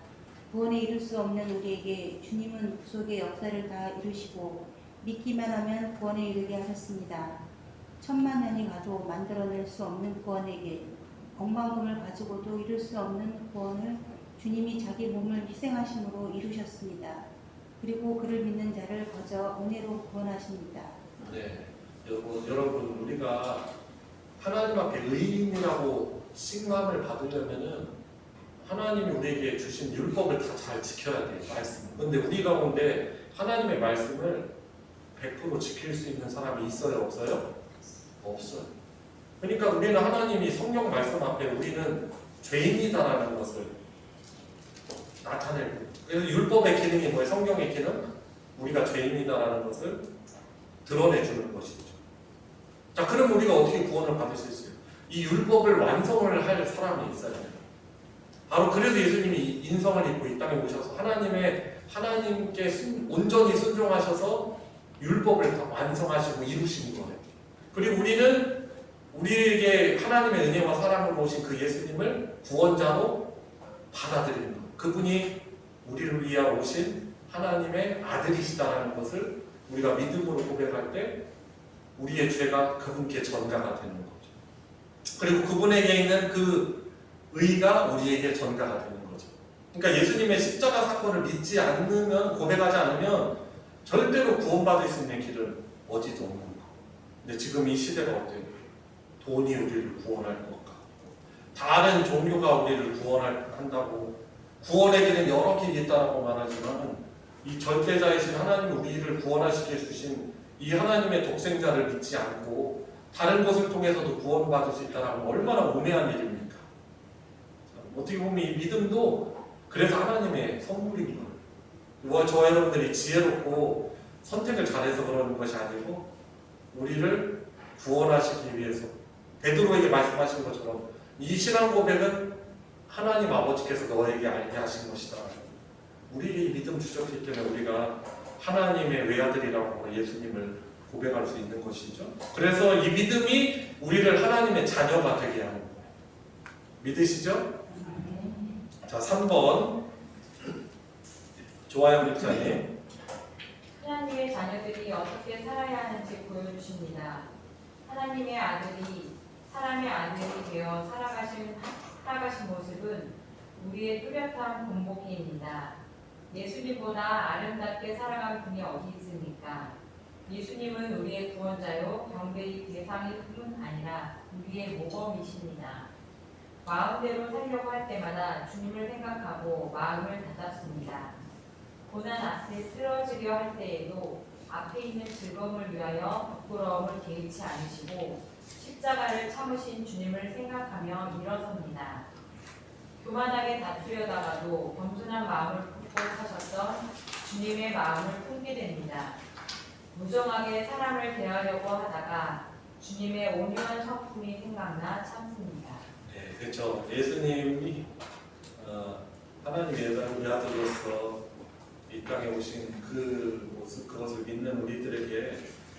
S8: 구원에 이룰 수 없는 우리에게 주님은 구속의 역사를 다 이루시고 믿기만 하면 구원에 이르게 하셨습니다. 천만 년이 가도 만들어낼 수 없는 구원의 길, 억만금을 가지고도 이룰 수 없는 구원을 주님이 자기 몸을 희생하심으로 이루셨습니다. 그리고 그를 믿는 자를 거저 은혜로 구원하십니다.
S1: 네, 여러분 우리가 하나님 앞에 의인이라고 칭함을 받으려면은 하나님이 우리에게 주신 율법을 다 잘 지켜야 돼요. 말씀. 근데 우리 가운데 하나님의 말씀을 100% 지킬 수 있는 사람이 있어요? 없어요? 없어요. 그러니까 우리는 하나님이 성경 말씀 앞에 우리는 죄인이다라는 것을 나타내고, 그래서 율법의 기능이 뭐예요? 성경의 기능? 우리가 죄인이다라는 것을 드러내주는 것이죠. 자, 그럼 우리가 어떻게 구원을 받을 수 있어요? 이 율법을 완성을 할 사람이 있어야 돼요. 바로 그래서 예수님이 인성을 입고 이 땅에 오셔서 하나님께 온전히 순종하셔서 율법을 다 완성하시고 이루신 거예요. 그리고 우리는 우리에게 하나님의 은혜와 사랑으로 오신 그 예수님을 구원자로 받아들이는 거예요. 그분이 우리를 위해 오신 하나님의 아들이시다라는 것을 우리가 믿음으로 고백할 때 우리의 죄가 그분께 전가가 되는 거죠. 그리고 그분에게 있는 그 의가 우리에게 전가가 되는 거죠. 그러니까 예수님의 십자가 사건을 믿지 않으면, 고백하지 않으면 절대로 구원받을 수 있는 길은 어디도 없는 거예요. 근데 지금 이 시대가 어때요? 돈이 우리를 구원할 것 같고, 다른 종교가 우리를 구원한다고, 구원의 길은 여러 길이 있다고 말하지만 이 절대자이신 하나님이 우리를 구원하시게 주신 이 하나님의 독생자를 믿지 않고 다른 것을 통해서도 구원받을 수 있다는 얼마나 우매한 일입니까? 어떻게 보면 이 믿음도 그래서 하나님의 선물인 거예요. 저 여러분들이 지혜롭고 선택을 잘해서 그러는 것이 아니고 우리를 구원하시기 위해서 베드로에게 말씀하신 것처럼 이 신앙 고백은 하나님 아버지께서 너에게 알게 하신 것이다. 우리에게 이 믿음 주셨기 때문에 우리가 하나님의 외아들이라고 예수님을 고백할 수 있는 것이죠. 그래서 이 믿음이 우리를 하나님의 자녀가 되게 하는 거예요. 믿으시죠? 자, 3번 조아영 목사님.
S10: 하나님의 자녀들이 어떻게 살아야 하는지 보여주십니다. 하나님의 아들이 사람의 아들이 되어 살아가신 모습은 우리의 뚜렷한 본보기입니다. 예수님보다 아름답게 살아간 분이 어디 있습니까? 예수님은 우리의 구원자요 경배의 대상일 뿐 아니라 우리의 모범이십니다. 마음대로 살려고 할 때마다 주님을 생각하고 마음을 닫았습니다. 고난 앞에 쓰러지려 할 때에도 앞에 있는 즐거움을 위하여 부끄러움을 개의치 않으시고 십자가를 참으신 주님을 생각하며 일어섭니다. 교만하게 다투려다가도 겸손한 마음을 품고 사셨던 주님의 마음을 품게 됩니다. 무정하게 사람을 대하려고 하다가 주님의 온유한 성품이 생각나 참습니다.
S1: 네, 그렇죠. 예수님이 하나님의 아들로서 이 땅에 오신 그 모습, 그것을 믿는 우리들에게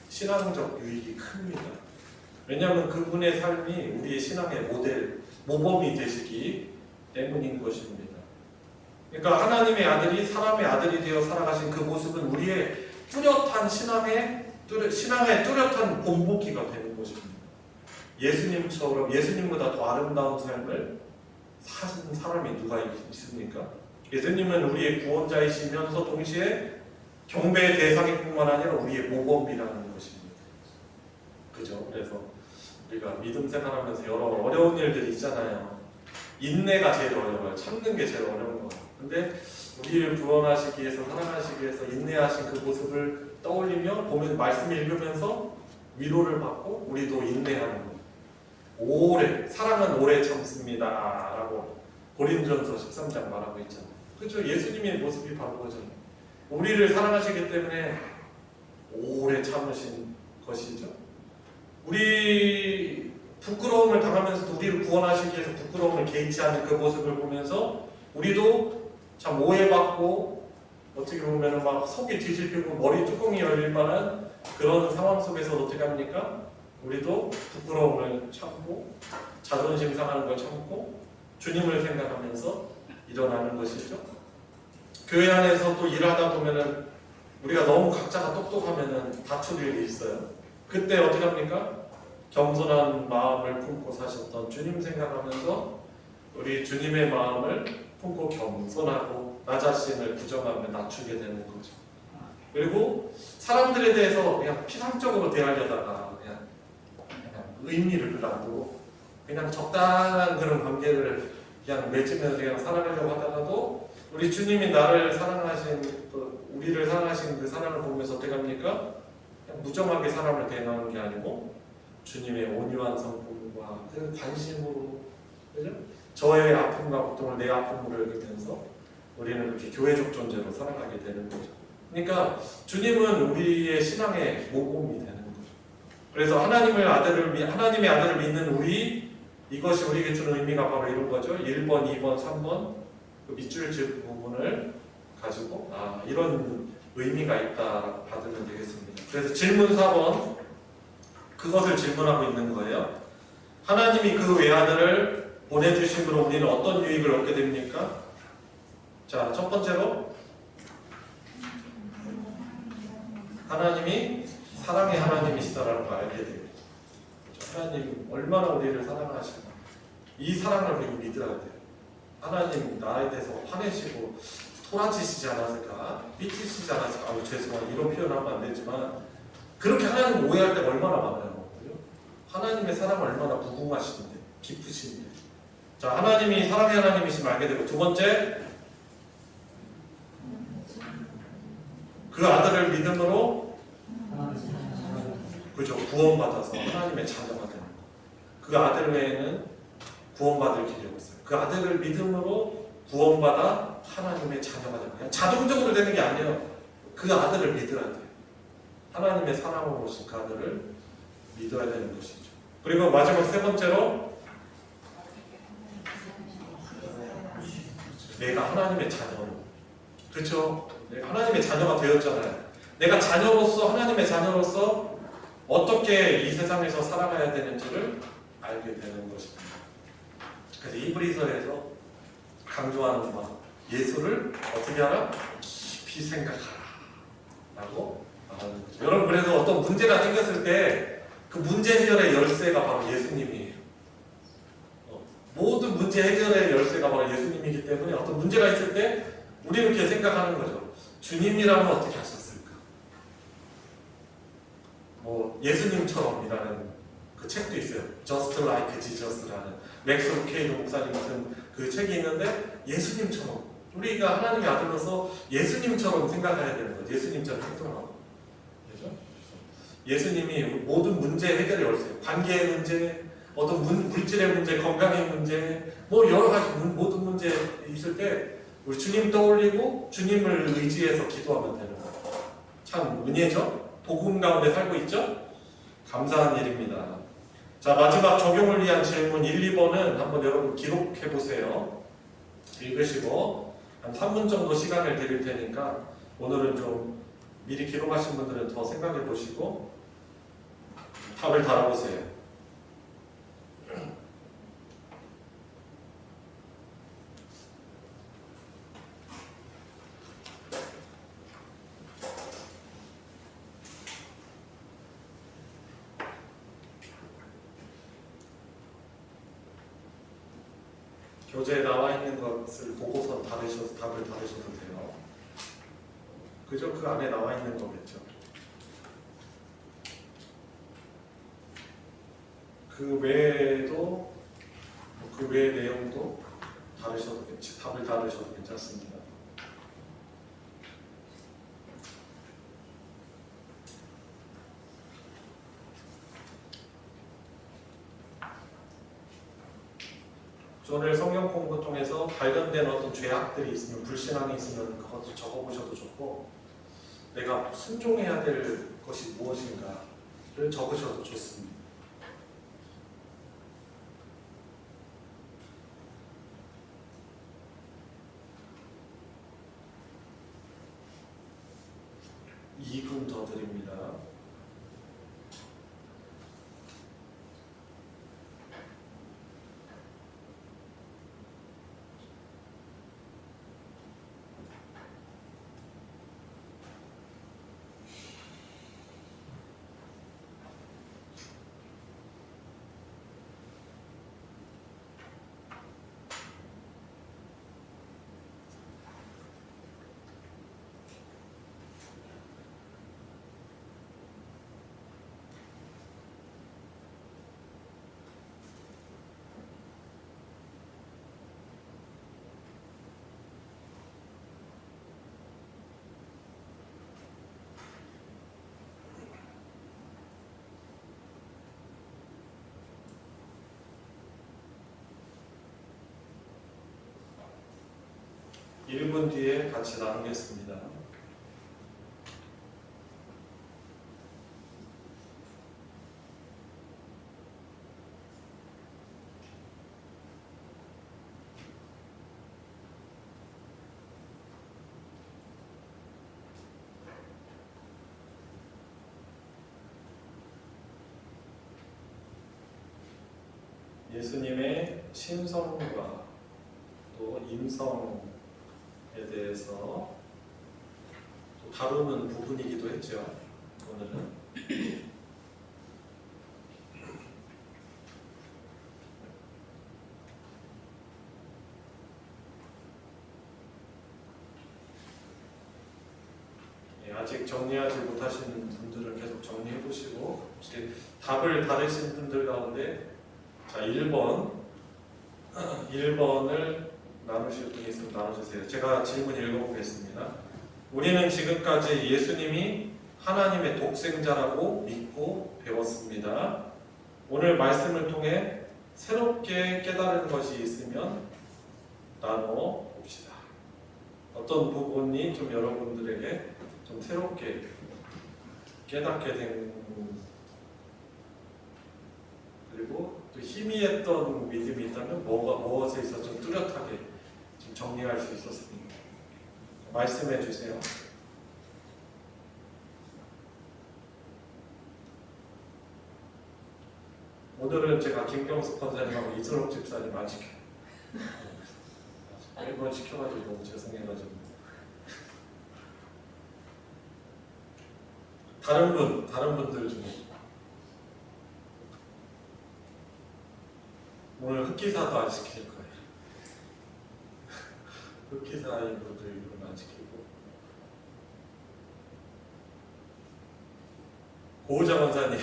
S1: 신앙적 유익이 큽니다. 왜냐하면 그분의 삶이 우리의 신앙의 모범이 되시기 때문인 것입니다. 그러니까 하나님의 아들이 사람의 아들이 되어 살아가신 그 모습은 우리의 뚜렷한 신앙의 뚜렷한 본보기가 되는 것입니다. 예수님처럼 예수님보다 더 아름다운 삶을 사신 사람이 누가 있습니까? 예수님은 우리의 구원자이시면서 동시에 경배의 대상일 뿐만 아니라 우리의 모범이라는 것입니다. 그죠? 그래서 우리가 믿음 생활하면서 여러 어려운 일들이 있잖아요. 인내가 제일 어려워요. 참는 게 제일 어려운 거예요. 근데 우리를 구원하시기 위해서, 사랑하시기 위해서 인내하신 그 모습을 떠올리며 보면, 말씀 읽으면서 위로를 받고 우리도 인내하는 거예요. 오래, 사랑은 오래 참습니다 라고 고린전서 13장 말하고 있잖아요. 그렇죠? 예수님의 모습이 바로 그거잖아요. 우리를 사랑하시기 때문에 오래 참으신 것이죠. 우리 부끄러움을 당하면서도 우리를 구원하시기 위해서 부끄러움을 개의치 않는 그 모습을 보면서 우리도 참 오해받고 어떻게 보면 막 속이 뒤집히고 머리 뚜껑이 열릴 만한 그런 상황 속에서 어떻게 합니까? 우리도 부끄러움을 참고 자존심 상하는 걸 참고 주님을 생각하면서 일어나는 것이죠. 교회 안에서 또 일하다 보면은 우리가 너무 각자가 똑똑하면은 다툴 일이 있어요. 그때 어떻게 합니까? 겸손한 마음을 품고 사셨던 주님 생각하면서 우리 주님의 마음을 품고 겸손하고 나 자신을 부정하며 낮추게 되는 거죠. 그리고 사람들에 대해서 그냥 피상적으로 대하려다가 그냥 의미를 별로 안 두고 그냥 적당한 그런 관계를 그냥 맺으면서 그냥 살아가려고 하다가도 우리 주님이 나를 사랑하신, 우리를 사랑하신 그 사랑을 보면서 어떻게 합니까? 그냥 무정하게 사람을 대하는 게 아니고 주님의 온유한 성품과 그 관심으로, 그죠? 저의 아픔과 고통을 내 아픔으로 여기면서 우리는 그렇게 교회적 존재로 살아가게 되는 거죠. 그러니까 주님은 우리의 신앙의 모범이 되는 거죠. 그래서 하나님의 아들을 믿는 우리, 이것이 우리에게 주는 의미가 바로 이런 거죠. 1번, 2번, 3번 그 밑줄 칠 부분을 가지고 이런 의미가 있다 받으면 되겠습니다. 그래서 질문 4번, 그것을 질문하고 있는 거예요. 하나님이 그 외아들을 보내주심으로 우리는 어떤 유익을 얻게 됩니까? 자, 첫 번째로 하나님이 사랑의 하나님이시다라는 걸 알게 됩니다. 하나님 얼마나 우리를 사랑하시나, 이 사랑을 우리가 믿어야 돼요. 하나님 나에 대해서 화내시고 토라지시지 않았을까, 삐치시지 않았을까, 죄송합니다, 이런 표현하면 안 되지만 그렇게 하나님 오해할 때가 얼마나 많아요. 하나님의 사랑은 얼마나 무궁하신데, 깊으신데. 자, 하나님이 사랑의 하나님이심을 알게 되고, 두 번째, 그 아들을 믿음으로 그죠, 구원받아서 하나님의 자녀가 되는 거. 그 아들 외에는 구원받을 길이 없어요. 그 아들을 믿음으로 구원받아 하나님의 자녀가 되는 거예요. 자동적으로 되는 게 아니에요. 그 아들을 믿어야 돼요. 하나님의 사랑으로 오신 그 아들을 믿어야 되는 것이죠. 그리고 마지막 세 번째로, 내가 하나님의 자녀로, 그렇죠? 하나님의 자녀가 되었잖아요. 내가 자녀로서, 하나님의 자녀로서 어떻게 이 세상에서 살아가야 되는지를 알게 되는 것입니다. 그래서 이브리서에서 강조하는 바, 예수를 어떻게 하라? 깊이 생각하라 라고 말하는 거죠. 여러분, 그래서 어떤 문제가 생겼을 때 그 문제 해결의 열쇠가 바로 예수님이에요. 모든 문제 해결의 열쇠가 바로 예수님이기 때문에 어떤 문제가 있을 때 우리는 이렇게 생각하는 거죠. 주님이라면 어떻게 하셨을까? 예수님처럼이라는 그 책도 있어요. Just Like Jesus라는 맥스 루케이도 목사님 같은 그 책이 있는데, 예수님처럼, 우리가 하나님의 아들로서 예수님처럼 생각해야 되는 거죠. 예수님처럼 행동하고, 그렇죠? 예수님이 모든 문제 해결의 열쇠, 관계의 문제, 어떤 물질의 문제, 건강의 문제, 여러 가지 모든 문제 있을 때 우리 주님 떠올리고 주님을 의지해서 기도하면 되는 거예요. 참 은혜죠? 복음 가운데 살고 있죠? 감사한 일입니다. 자, 마지막 적용을 위한 질문 1, 2번은 한번 여러분 기록해 보세요. 읽으시고 한 3분 정도 시간을 드릴 테니까 오늘은 좀 미리 기록하신 분들은 더 생각해 보시고 답을 달아보세요. 교재에 나와 있는 것을 보고서 답을 다르셔도 돼요. 그죠? 그 안에 나와 있는 거겠죠. 그 외에도 그 외의 내용도 답을 다르셔도 괜찮습니다. 오늘 성경 공부 통해서 발견된 어떤 죄악들이 있으면, 불신앙이 있으면 그것도 적어보셔도 좋고, 내가 순종해야 될 것이 무엇인가를 적으셔도 좋습니다. (2분) 더 드립니다. (1분) 뒤에 같이 나누겠습니다. 예수님의 신성과 또 임성에 대해서 또 다루는 부분이기도 했죠. 오늘은 아직 정리하지 못하신 분들은 계속 정리해 보시고, 혹시 답을 다르신 분들 가운데 자 1번을 나누실 분이 있으면 나눠주세요. 제가 질문 읽어보겠습니다. 우리는 지금까지 예수님이 하나님의 독생자라고 믿고 배웠습니다. 오늘 말씀을 통해 새롭게 깨달은 것이 있으면 나눠 봅시다. 어떤 부분이 좀 여러분들에게 좀 새롭게 깨닫게 된, 그리고 또 희미했던 믿음이 있다면 무엇에 있어서 좀 뚜렷하게 좀 정리할 수 있었습니다. 말씀해 주세요. 오늘은 제가 김경숙 권사님하고 이선옥 집사님 안 지켜요. 매번 시켜가지고 너무 죄송해가지고. 다른 분들 중에 오늘 흑기사도 안 시킬 거예요. 흑기사인 분들 이름은 안 시키고. 고우자 권사님.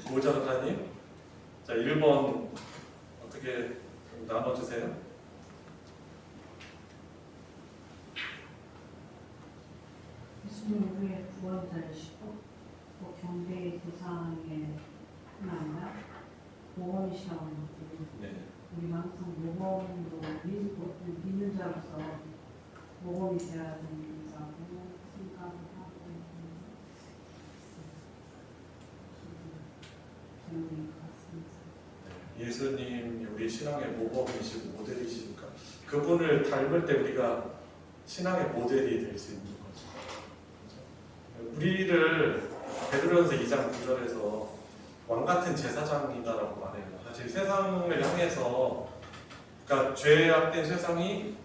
S1: 고우자 권사님. 자, 1번 어떻게 좀 나눠주세요.
S5: 예수님 우리의 구원자이시고 또 경배의 대상의 하나님과 모범이시라고 하는
S1: 네.
S5: 우리가 항상 모범으로 믿는 자로서 모범이 되어야 되는 자고 생각을 하고 있는 것 같습니다.
S1: 예수님이 우리 신앙의 모범이시고 모델이시니까 그분을 닮을 때 우리가 신앙의 모델이 될 수 있는 거죠. 우리를 베드로전서 2장 9절에서 왕같은 제사장이다라고 말해요. 사실 세상을 향해서, 그러니까 죄악된 세상이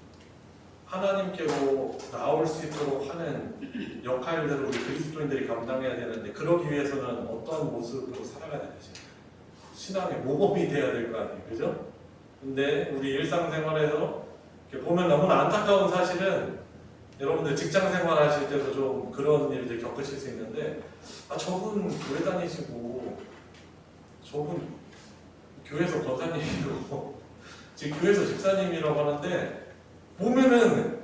S1: 하나님께로 나올 수 있도록 하는 역할들을 우리 그리스도인들이 감당해야 되는데, 그러기 위해서는 어떤 모습으로 살아가야 되지? 신앙의 모범이 돼야 될 거 아니에요, 그죠? 근데 우리 일상생활에서 이렇게 보면 너무나 안타까운 사실은 여러분들 직장생활 하실 때도 좀 그런 일들 겪으실 수 있는데 저분 교회 다니시고 저분 교회에서 권사님이고 지금 교회에서 집사님이라고 하는데 보면은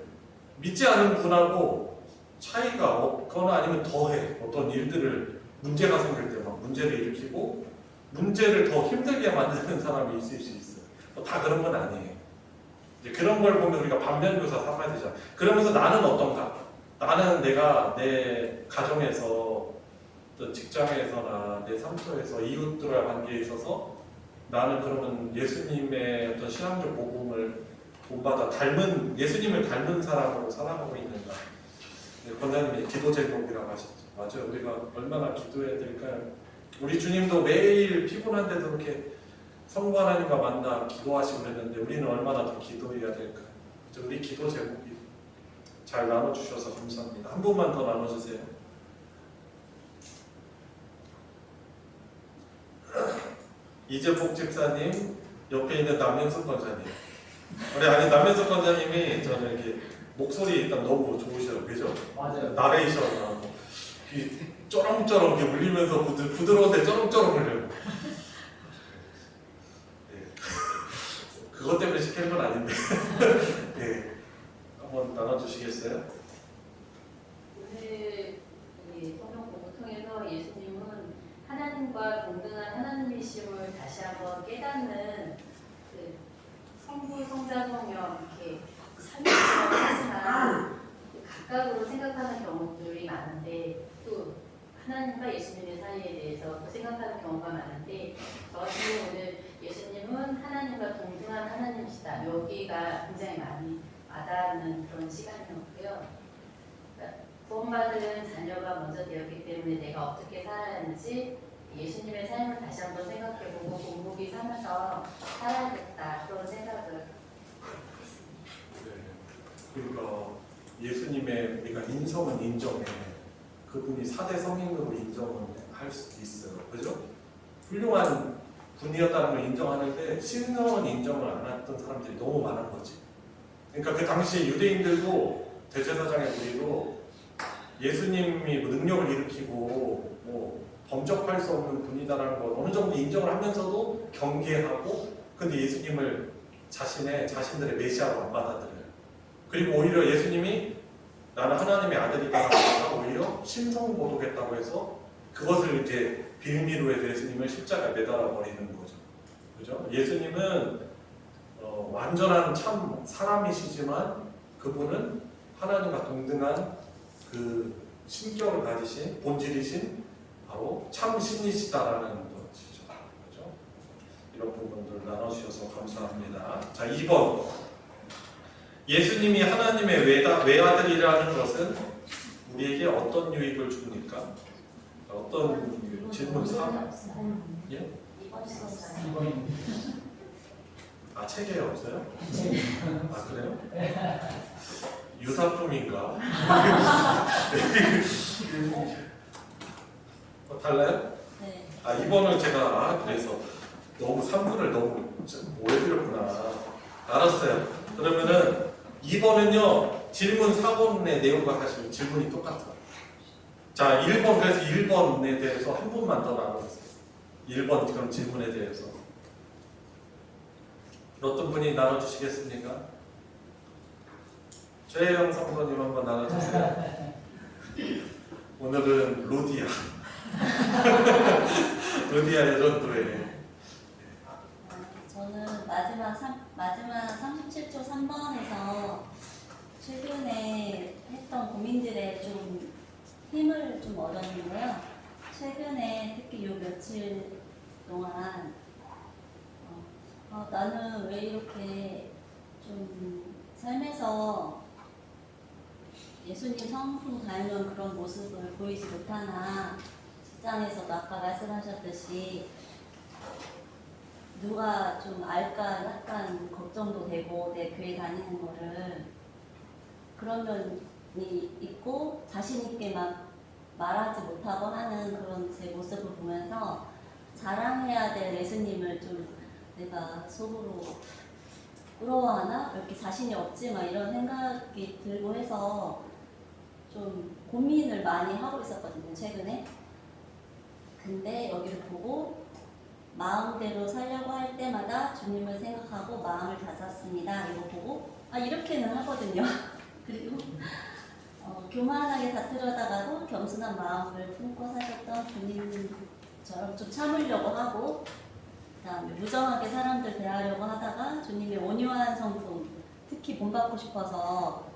S1: 믿지 않은 분하고 차이가 없거나 아니면 더해. 어떤 일들을 문제가 생길 때 막 문제를 일으키고 문제를 더 힘들게 만드는 사람이 있을 수 있어요. 다 그런 건 아니에요. 이제 그런 걸 보면 우리가 반면교사 삼아야 되잖아. 그러면서 나는 어떤가? 나는 내가 내 가정에서 또 직장에서나 내 삶속에서 이웃들과 관계에 있어서 나는 그러면 예수님의 어떤 신앙적 복음을 본받아 예수님을 닮은 사람으로 살아가고 있는가? 권사님이 기도 제목이라고 하셨죠. 맞아요. 우리가 얼마나 기도해야 될까요? 우리 주님도 매일 피곤한데도 이렇게 성부 하나님과 만나 기도하시고 그랬는데 우리는 얼마나 더 기도해야 될까요? 우리 기도 제목이 잘 나눠주셔서 감사합니다. 한 분만 더 나눠주세요. 이재복 집사님, 옆에 있는 남현숙 권사님. 아니 남현숙 권사님이 저는 이렇게 목소리 일단 너무 좋으셔요. 그죠?
S3: 맞아요.
S1: 나레이션하고 쩌렁쩌렁 이렇게 울리면서 부드러운데 쩌렁쩌렁 울려요. 네. 그것 때문에 시키는 건 아닌데. 네. 한번 나눠주시겠어요?
S6: 오늘 이 성경 공부 통해서 예수님은 하나님과 동등한 하나님이심을 다시 한번 깨닫는 그 성부, 성자, 성령 이렇게 삼위일체라고 하지만 각각으로 생각하는 경우들이 많은데 또 하나님과 예수님의 사이에 대해서 또 생각하는 경우가 많은데 저 같은 경우 오늘 예수님은 하나님과 동등한 하나님이시다. 여기가 굉장히 많이 와닿는 그런 시간이었고요. 그러니까 구원받은 자녀가 먼저 되었기 때문에 내가 어떻게 살아야 하는지 예수님의 삶을 다시 한번 생각해보고 공복이 삼아서 살아야겠다 그런 생각을 했습니다.
S1: 네. 그러니까 예수님의 우리가 인성은 인정해. 그분이 4대 성인으로 인정을 할 수도 있어요. 그죠? 훌륭한 분이었다는 걸 인정하는데 신성은 인정을 안 했던 사람들이 너무 많은 거지. 그러니까 그 당시 유대인들도 대제사장의 무리도 예수님이 능력을 일으키고 뭐 범접할 수 없는 분이다라는 걸 어느 정도 인정을 하면서도 경계하고 근데 예수님을 자신들의 메시아로 안 받아들여요. 그리고 오히려 예수님이 나는 하나님의 아들이다라고 해서 오히려 신성모독했다고 해서 그것을 이제 빌미로 해서 예수님을 십자가에 매달아 버리는 거죠. 그죠? 예수님은 완전한 참 사람이시지만 그분은 하나님과 동등한 그 신격을 가지신 본질이신 바로 참 신이시다라는 것이죠. 그죠? 이런 부분들 나눠주셔서 감사합니다. 자, 2번. 예수님이 하나님의 외아들이라는 것은 우리에게 어떤 유익을 줍니까? 어떤 질문 3? 예? 아, 책에 없어요? 아, 그래요? 유사품인가? 달라요?
S9: 네.
S1: 아, 2번을 제가 그래서 너무 3분을 너무 오해드렸구나. 알았어요. 그러면은 2번은요 질문 4번의 내용과 사실 질문이 똑같아요. 자, 1번 그래서 1번에 대해서 한 분만 더 나눠주세요. 1번 그런 질문에 대해서 어떤 분이 나눠주시겠습니까? 최혜영 성도님 한번 나눠주세요. 오늘은 로디아 로디아 여전도에
S11: 저는 마지막 37조 3번에서 최근에 했던 고민들에 좀 힘을 좀 얻었는데요. 최근에 특히 요 며칠 동안 나는 왜 이렇게 좀 삶에서 예수님 성품 닮은 그런 모습을 보이지 못하나, 직장에서도 아까 말씀하셨듯이 누가 좀 알까 약간 걱정도 되고 내 교회 다니는 거를 그런 면이 있고 자신 있게 막 말하지 못하고 하는 그런 제 모습을 보면서 자랑해야 될 예수님을 좀 내가 속으로 부러워하나? 왜 이렇게 자신이 없지? 막 이런 생각이 들고 해서 좀 고민을 많이 하고 있었거든요, 최근에. 근데 여기를 보고 마음대로 살려고 할 때마다 주님을 생각하고 마음을 다잡습니다. 이거 보고 이렇게는 하거든요. 그리고 교만하게 다투려다가도 겸손한 마음을 품고 사셨던 주님처럼 좀 참으려고 하고, 그다음에 무정하게 사람들 대하려고 하다가 주님의 온유한 성품, 특히 본받고 싶어서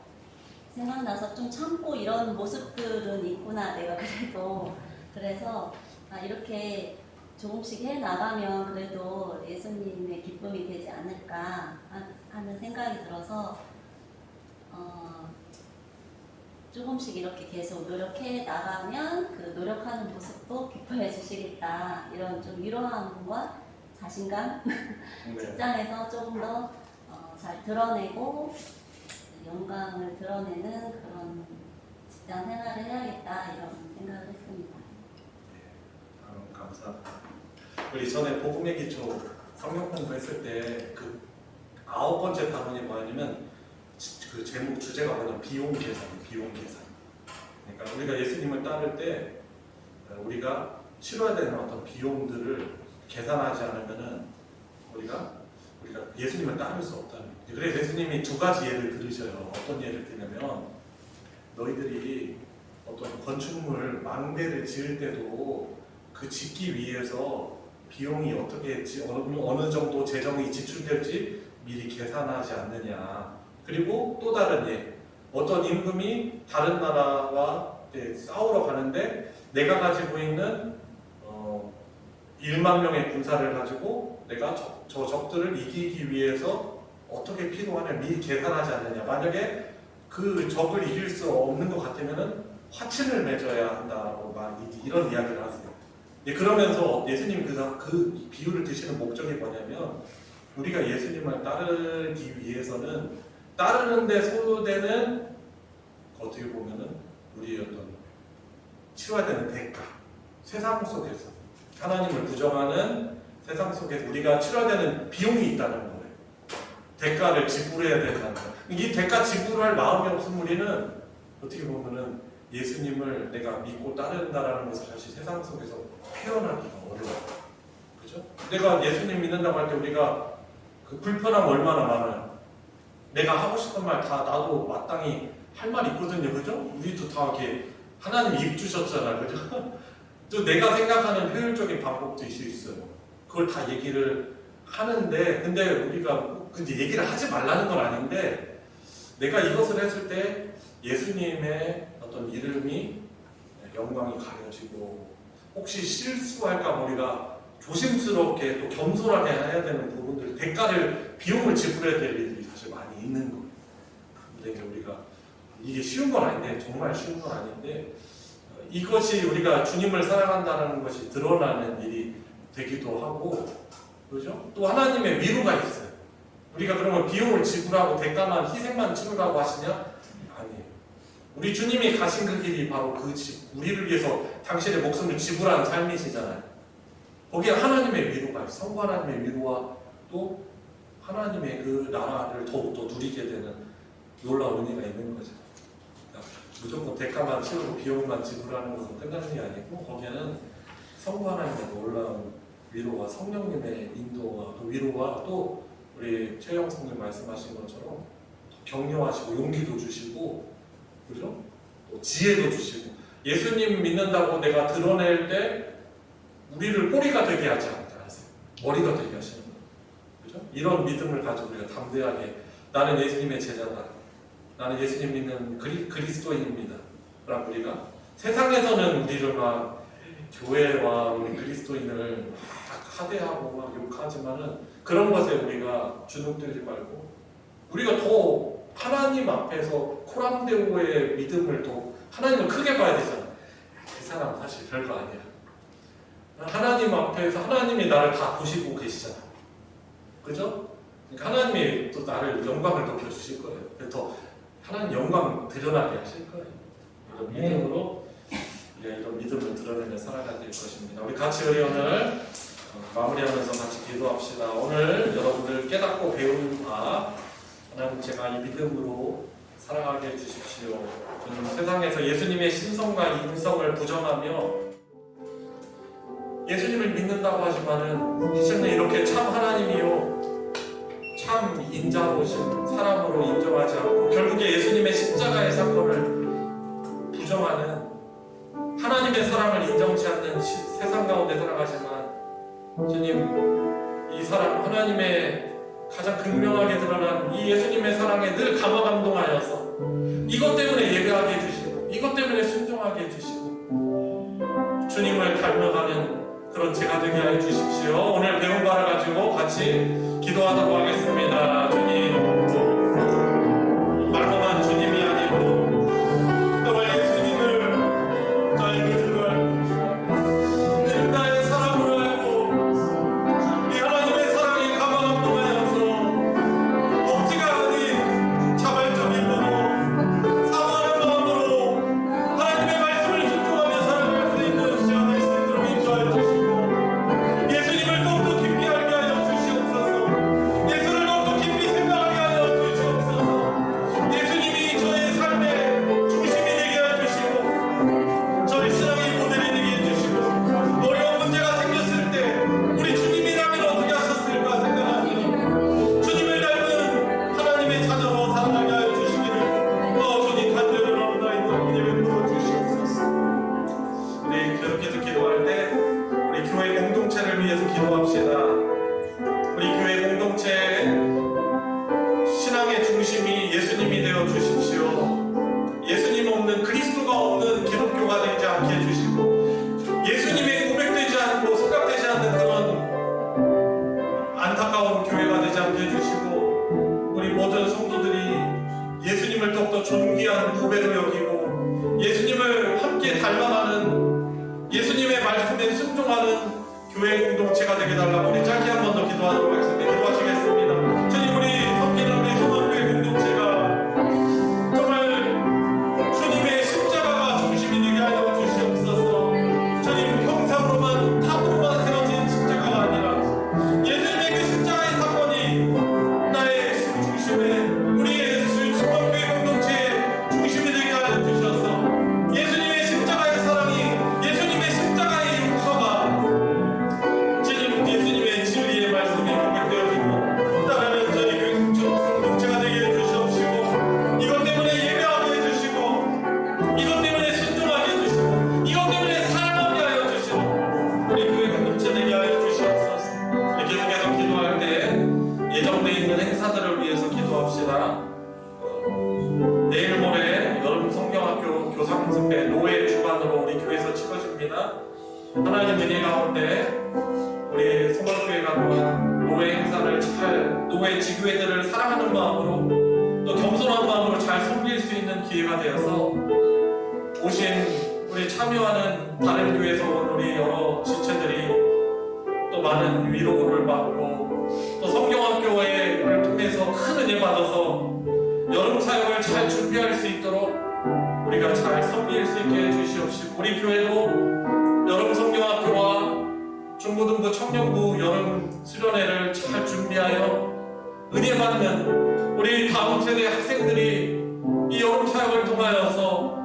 S11: 생각나서 좀 참고 이런 모습들은 있구나, 내가 그래도. 그래서 이렇게 조금씩 해 나가면 그래도 예수님의 기쁨이 되지 않을까 하는 생각이 들어서 조금씩 이렇게 계속 노력해 나가면 그 노력하는 모습도 기뻐해 주시겠다, 이런 좀 위로함과 자신감 직장에서 조금 더 잘 드러내고 영광을 드러내는 그런 직장 생활을 해야겠다, 이런 생각을 했습니다.
S1: 감사합니다. 우리 전에 복음의 기초 성경 공부했을 때 그 9번째 단원이 뭐냐면 그 제목 주제가 뭐냐면 비용 계산이에요. 비용 계산. 그러니까 우리가 예수님을 따를 때 우리가 치러야 되는 어떤 비용들을 계산하지 않으면은 우리가 예수님을 따를 수 없다는 거예요. 그래서 예수님이 두 가지 예를 들으셔요. 어떤 예를 드냐면, 너희들이 어떤 건축물 망대를 지을 때도 그 짓기 위해서 비용이 어떻게 어느 정도 재정이 지출될지 미리 계산하지 않느냐. 그리고 또 다른 예, 어떤 임금이 다른 나라와 싸우러 가는데 내가 가지고 있는 1만 명의 군사를 가지고 내가 저 적들을 이기기 위해서 어떻게 필요하냐 미리 계산하지 않느냐. 만약에 그 적을 이길 수 없는 것 같으면은 화친을 맺어야 한다고 이런 이야기를 하세요. 예, 그러면서 예수님 그 비유를 드시는 목적이 뭐냐면, 우리가 예수님을 따르기 위해서는 따르는데 소요되는 어떻게 보면은 우리의 어떤 치러야 되는 대가, 세상 속에서 하나님을 부정하는 세상 속에서 우리가 치러야 되는 비용이 있다는 거예요. 대가를 지불해야 된다는 거예요. 이 대가 지불할 마음이 없은 우리는 어떻게 보면은 예수님을 내가 믿고 따른다라는 것을 사실 세상 속에서 표현하기가 어려워요. 그죠? 내가 예수님 믿는다고 할 때 우리가 그 불편함 얼마나 많아요. 내가 하고 싶은 말 다 나도 마땅히 할 말 있거든요. 그죠? 우리도 다 이렇게 하나님 입 주셨잖아요. 그죠? 또 내가 생각하는 효율적인 방법도 있어요. 그걸 다 얘기를 하는데, 근데 우리가 근데 얘기를 하지 말라는 건 아닌데, 내가 이것을 했을 때 예수님의 어떤 이름이 영광이 가려지고, 혹시 실수할까 우리가 조심스럽게 또 겸손하게 해야 되는 부분들, 대가를 비용을 지불해야 될 일들이 사실 많이 있는 거예요. 근데 우리가 이게 쉬운 건 아닌데, 정말 쉬운 건 아닌데, 이것이 우리가 주님을 사랑한다는 것이 드러나는 일이 되기도 하고, 그죠? 또 하나님의 위로가 있어요. 우리가 그러면 비용을 지불하고 대가만 희생만 치르라고 하시냐? 아니에요. 우리 주님이 가신 그 길이 바로 우리를 위해서 당신의 목숨을 지불한 삶이시잖아요. 거기에 하나님의 위로가 있어요. 성부 하나님의 위로와 또 하나님의 그 나라를 더욱더 누리게 되는 놀라운 은혜가 있는 거죠. 그러니까 무조건 대가만 치르고 비용만 지불하는 것은 끝나는 게 아니고, 거기에는 성부 하나님의 놀라운 위로와 성령님의 인도와 또 위로와 또 우리 최영 성님 말씀하신 것처럼 격려하시고 용기도 주시고, 그죠? 또 지혜도 주시고, 예수님 믿는다고 내가 드러낼 때 우리를 꼬리가 되게 하지 않으세요. 머리가 되게 하시는 거예요. 그죠? 이런 믿음을 가지고 우리가 담대하게, 나는 예수님의 제자다, 나는 예수님 믿는 그리스도인입니다 라고 우리가, 세상에서는 우리를 막 교회와 우리 그리스도인을 막 하대하고 막 욕하지만은 그런 것에 우리가 주눅들지 말고, 우리가 더 하나님 앞에서 코람데오의 믿음을 더 하나님을 크게 봐야 되잖아. 그 사람 사실 별거 아니야. 하나님 앞에서 하나님이 나를 다 보시고 계시잖아. 그죠? 그러니까 하나님이 또 나를 영광을 높여주실 거예요. 더 하나님 영광 드러나게 하실 거예요. 이런 믿음으로, 이런 믿음을 드러내며 살아가야 될 것입니다. 우리 같이 우리 오늘 마무리하면서 같이 기도합시다. 오늘 여러분들 깨닫고 배운 바 하나님 제가 이 믿음으로 살아가게 해주십시오. 저는 세상에서 예수님의 신성과 인성을 부정하며 예수님을 믿는다고 하지만은 사실은 이렇게 참 하나님이요 참 인자로신 사람으로 인정하지 않고 결국에 예수님의 십자가의 사건을 부정하는 하나님의 사랑을 인정치 않는 세상 가운데 살아가지만 주님 이 사랑 하나님의 가장 극명하게 드러난 이 예수님의 사랑에 늘 감화감동하여서 이것 때문에 예배하게 해주시고 이것 때문에 순종하게 해주시고 주님을 닮아가는 그런 제가 되게 하여 주십시오. 오늘 배운 바를 가지고 같이 기도하도록 하겠습니다. 주님 말로만 주님이 아니고 정말 예수님을 나의 믿음을 나의 사랑으로 알고 이 하나님의 사랑에 감화감동하여서 억지가 아닌 자발적인 마음으로 사모하는 마음으로 하나님의 말씀을 순종하며 살아갈 수 있는 시간을 수 있도록 인도하여 주시고 예수님을 더욱더 깊이 알게 하여 주시옵소서. 예수를 더욱더 깊이 생각하게 하여 주시옵소서. 예수님이 저의 삶의 중심이 되게 해주시고 저의 신앙의 모델이 되게 해주시고 어려운 문제가 생겼을 때 우리 주님이라면 어떻게 하셨을까 생각하며 주님을 닮은 하나님의 자녀로 살아가게 하여 주시기를 주님 간절히 예배 부어 주시옵소서. 우리 그렇게 기도할 때 우리 교회 공동체를 위해서 기도합시다. 우리 교회 공동체 신앙의 중심이 예수님이 되어 주십시오. 예수님 없는 그리스도가 없는 기독교가 되지 않게 해주시고 예수님의 고백되지 않고 생각되지 않는 그런 안타까운 교회가 되지 않게 해주시고 우리 모든 성도들이 예수님을 더욱더 존귀한 후배로 여기고 예수님을 함께 닮아가는 예수님의 말씀에 순종하는 교회 공동체가 되게 달라고 우리 짧게 한 번 더 기도하도록 하겠습니다. 기도하시겠습니다. 주님 우리 섬기는 우리 소망교회 공동체가 정말 주님의 십자가가 중심이 되게 하여 주시옵소서. 주님 형상으로만 탑으로만 세워진 십자가가 아니라 예수님의 그 십자가의 사건이 나의 중심에 우리의 소망교회 공동체의 중심이 되게 하여 주셔서 예수님의 십자가의 사랑이 예수님의 십자가의 용서가 주님 예수님의 진리의 말씀이 고백되어지고 따르는 저희 교회 공동체가 되게 해주시옵시고 이것 때문에 예배하게 해주시고 이것 때문에 순종하게 해주시고 이것 때문에 사랑하게 하여 주시고 우리 교회 공동체 되게 하여 주시옵소서. 우리 계속해서 기도할 때 예정되어 있는 행사들을 위해서 기도합시다. 내일 모레 여름 성경학교 교사공습회 노예 주관으로 우리 교회에서 치러집니다. 하나님 은혜 가운데 우리 소망교회가 노예 행사를 잘 노예 지교회들을 사랑하는 마음으로 또 겸손한 마음으로 잘 섬길 수 있는 기회가 되어서 오신 우리 참여하는 다른 교회에서 온 우리 여러 지체들이 또 많은 위로를 받고 또 성경학교를 통해서 큰 은혜 받아서 여름 사역을 잘 준비할 수 있도록 우리가 잘 섬길 수 있게 해주시옵시고 우리 교회도 여름 성경학교와 중고등부 청년부 여름 수련회를 잘 준비하여 은혜 받는 우리 다음 세대 학생들이 이 여름 사역을 통하여서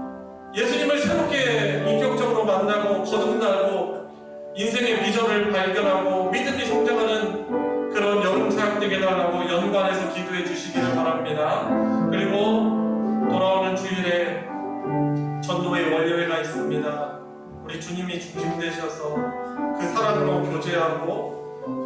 S1: 예수님을 새롭게 인격적으로 만나고 거듭나고 인생의 비전을 발견하고 믿음이 성장하는 그런 여름 사역 되게 해달라고 연관해서 기도해 주시기를 바랍니다. 그리고 돌아오는 주일에 전도회 원료회가 있습니다. 우리 주님이 중심 되셔서 그 사랑으로 교제하고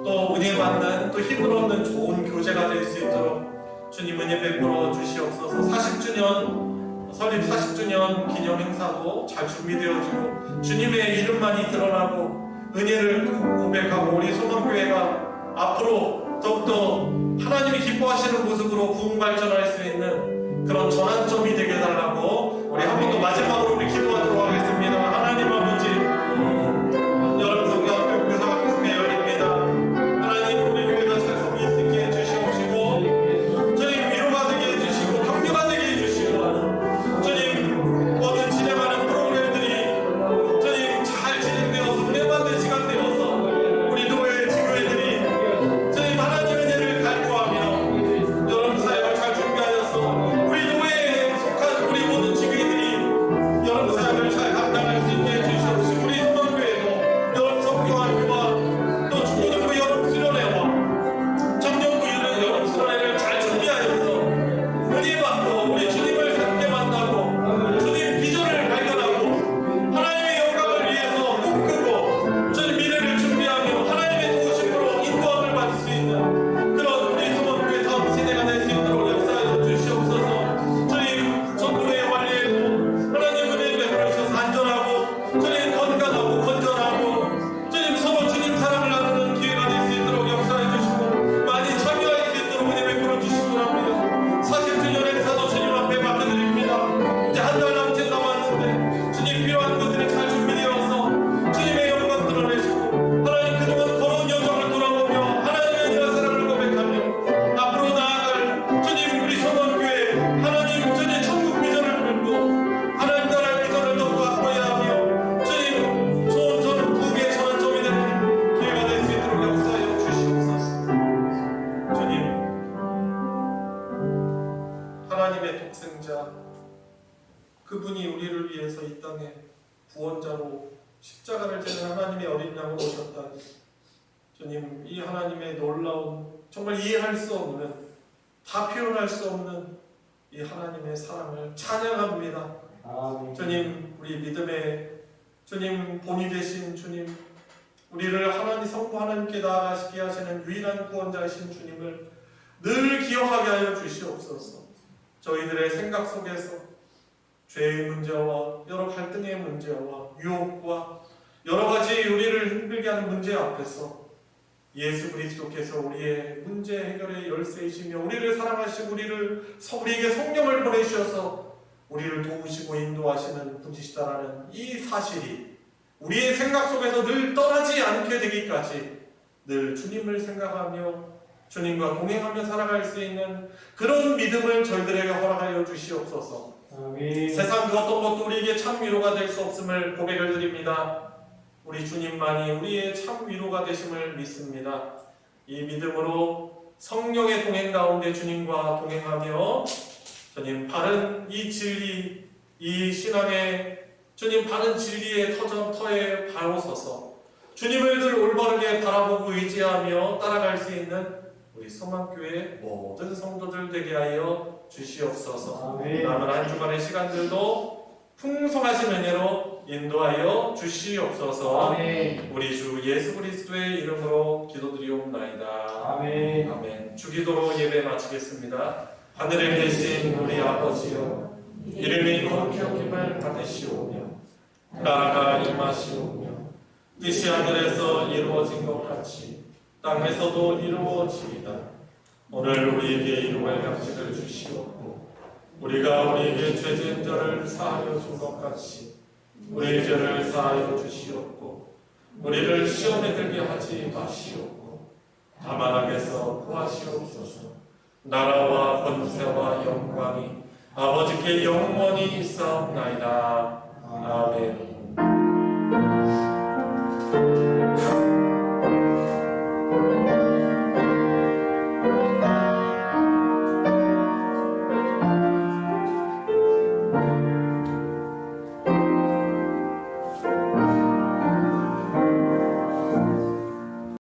S1: 또 은혜 받는 또 힘을 얻는 좋은 교제가 될 수 있도록 주님 은혜 베풀어 주시옵소서. 40주년 설립 40주년 기념 행사도 잘 준비되어지고 주님의 이름만이 드러나고 은혜를 고백하고 우리 소망교회가 앞으로 더욱더 하나님이 기뻐하시는 모습으로 부흥 발전할 수 있는 그런 전환점이 되게 해달라고 우리 한 번 더 마지막으로 우리 기도하도록 하겠습니다. 하나님 아버지 여러분 성경학교 교사가 교수에 열립니다. 하나님 우리 교회가 잘 섬길 수 있게 해주시옵시고 주님 위로가 되게 해주시고 격려가 되게 해주시고 주님 모든 진행하는 프로그램들이 주님 잘 진행되어서 은혜 받는 시간 되어서 우리 교회 그분이 우리를 위해서 이 땅에 구원자로 십자가를 지는 하나님의 어린 양으로 오셨다니 주님, 이 하나님의 놀라운, 정말 이해할 수 없는, 다 표현할 수 없는 이 하나님의 사랑을 찬양합니다.
S3: 아멘.
S1: 주님, 우리 믿음의 주님 본이 되신 주님, 우리를 하나님 성부 하나님께 나아가시게 하시는 유일한 구원자이신 주님을 늘 기억하게 하여 주시옵소서. 저희들의 생각 속에서 죄의 문제와 여러 갈등의 문제와 유혹과 여러 가지 우리를 힘들게 하는 문제 앞에서 예수 그리스도께서 우리의 문제 해결의 열쇠이시며 우리를 사랑하시고 우리에게 성령을 보내주셔서 우리를 도우시고 인도하시는 분이시다라는 이 사실이 우리의 생각 속에서 늘 떠나지 않게 되기까지 늘 주님을 생각하며 주님과 동행하며 살아갈 수 있는 그런 믿음을 저희들에게 허락하여 주시옵소서.
S3: 아멘.
S1: 세상 그 어떤 것도 우리에게 참 위로가 될 수 없음을 고백을 드립니다. 우리 주님만이 우리의 참 위로가 되심을 믿습니다. 이 믿음으로 성령의 동행 가운데 주님과 동행하며 주님 바른 이 진리, 이 신앙의 주님 바른 진리의 터에 바로 서서 주님을 늘 올바르게 바라보고 의지하며 따라갈 수 있는 우리 소망교회 모든 성도들 되게 하여 주시옵소서.
S3: 아멘.
S1: 남은 한 주간의 시간들도 풍성하신 은혜로 인도하여 주시옵소서.
S3: 아멘.
S1: 우리 주 예수 그리스도의 이름으로 기도드리옵나이다.
S3: 아멘.
S1: 아멘. 주기도로 예배 마치겠습니다. 하늘에 계신 우리 아버지여, 이름이 거룩히 여김을 받으시오며 나라가 임하시오며 뜻이 하늘에서 이루어진 것 같이 땅에서도 이루어지이다. 오늘 우리에게 일용할 양식을 주시옵고 우리가 우리에게 죄진 자를 사하여 준 것 같이 우리의 죄를 사하여 주시옵고 우리를 시험에 들게 하지 마시옵고 다만 악에서 구하시옵소서. 나라와 권세와 영광이 아버지께 영원히 있사옵나이다. 아멘.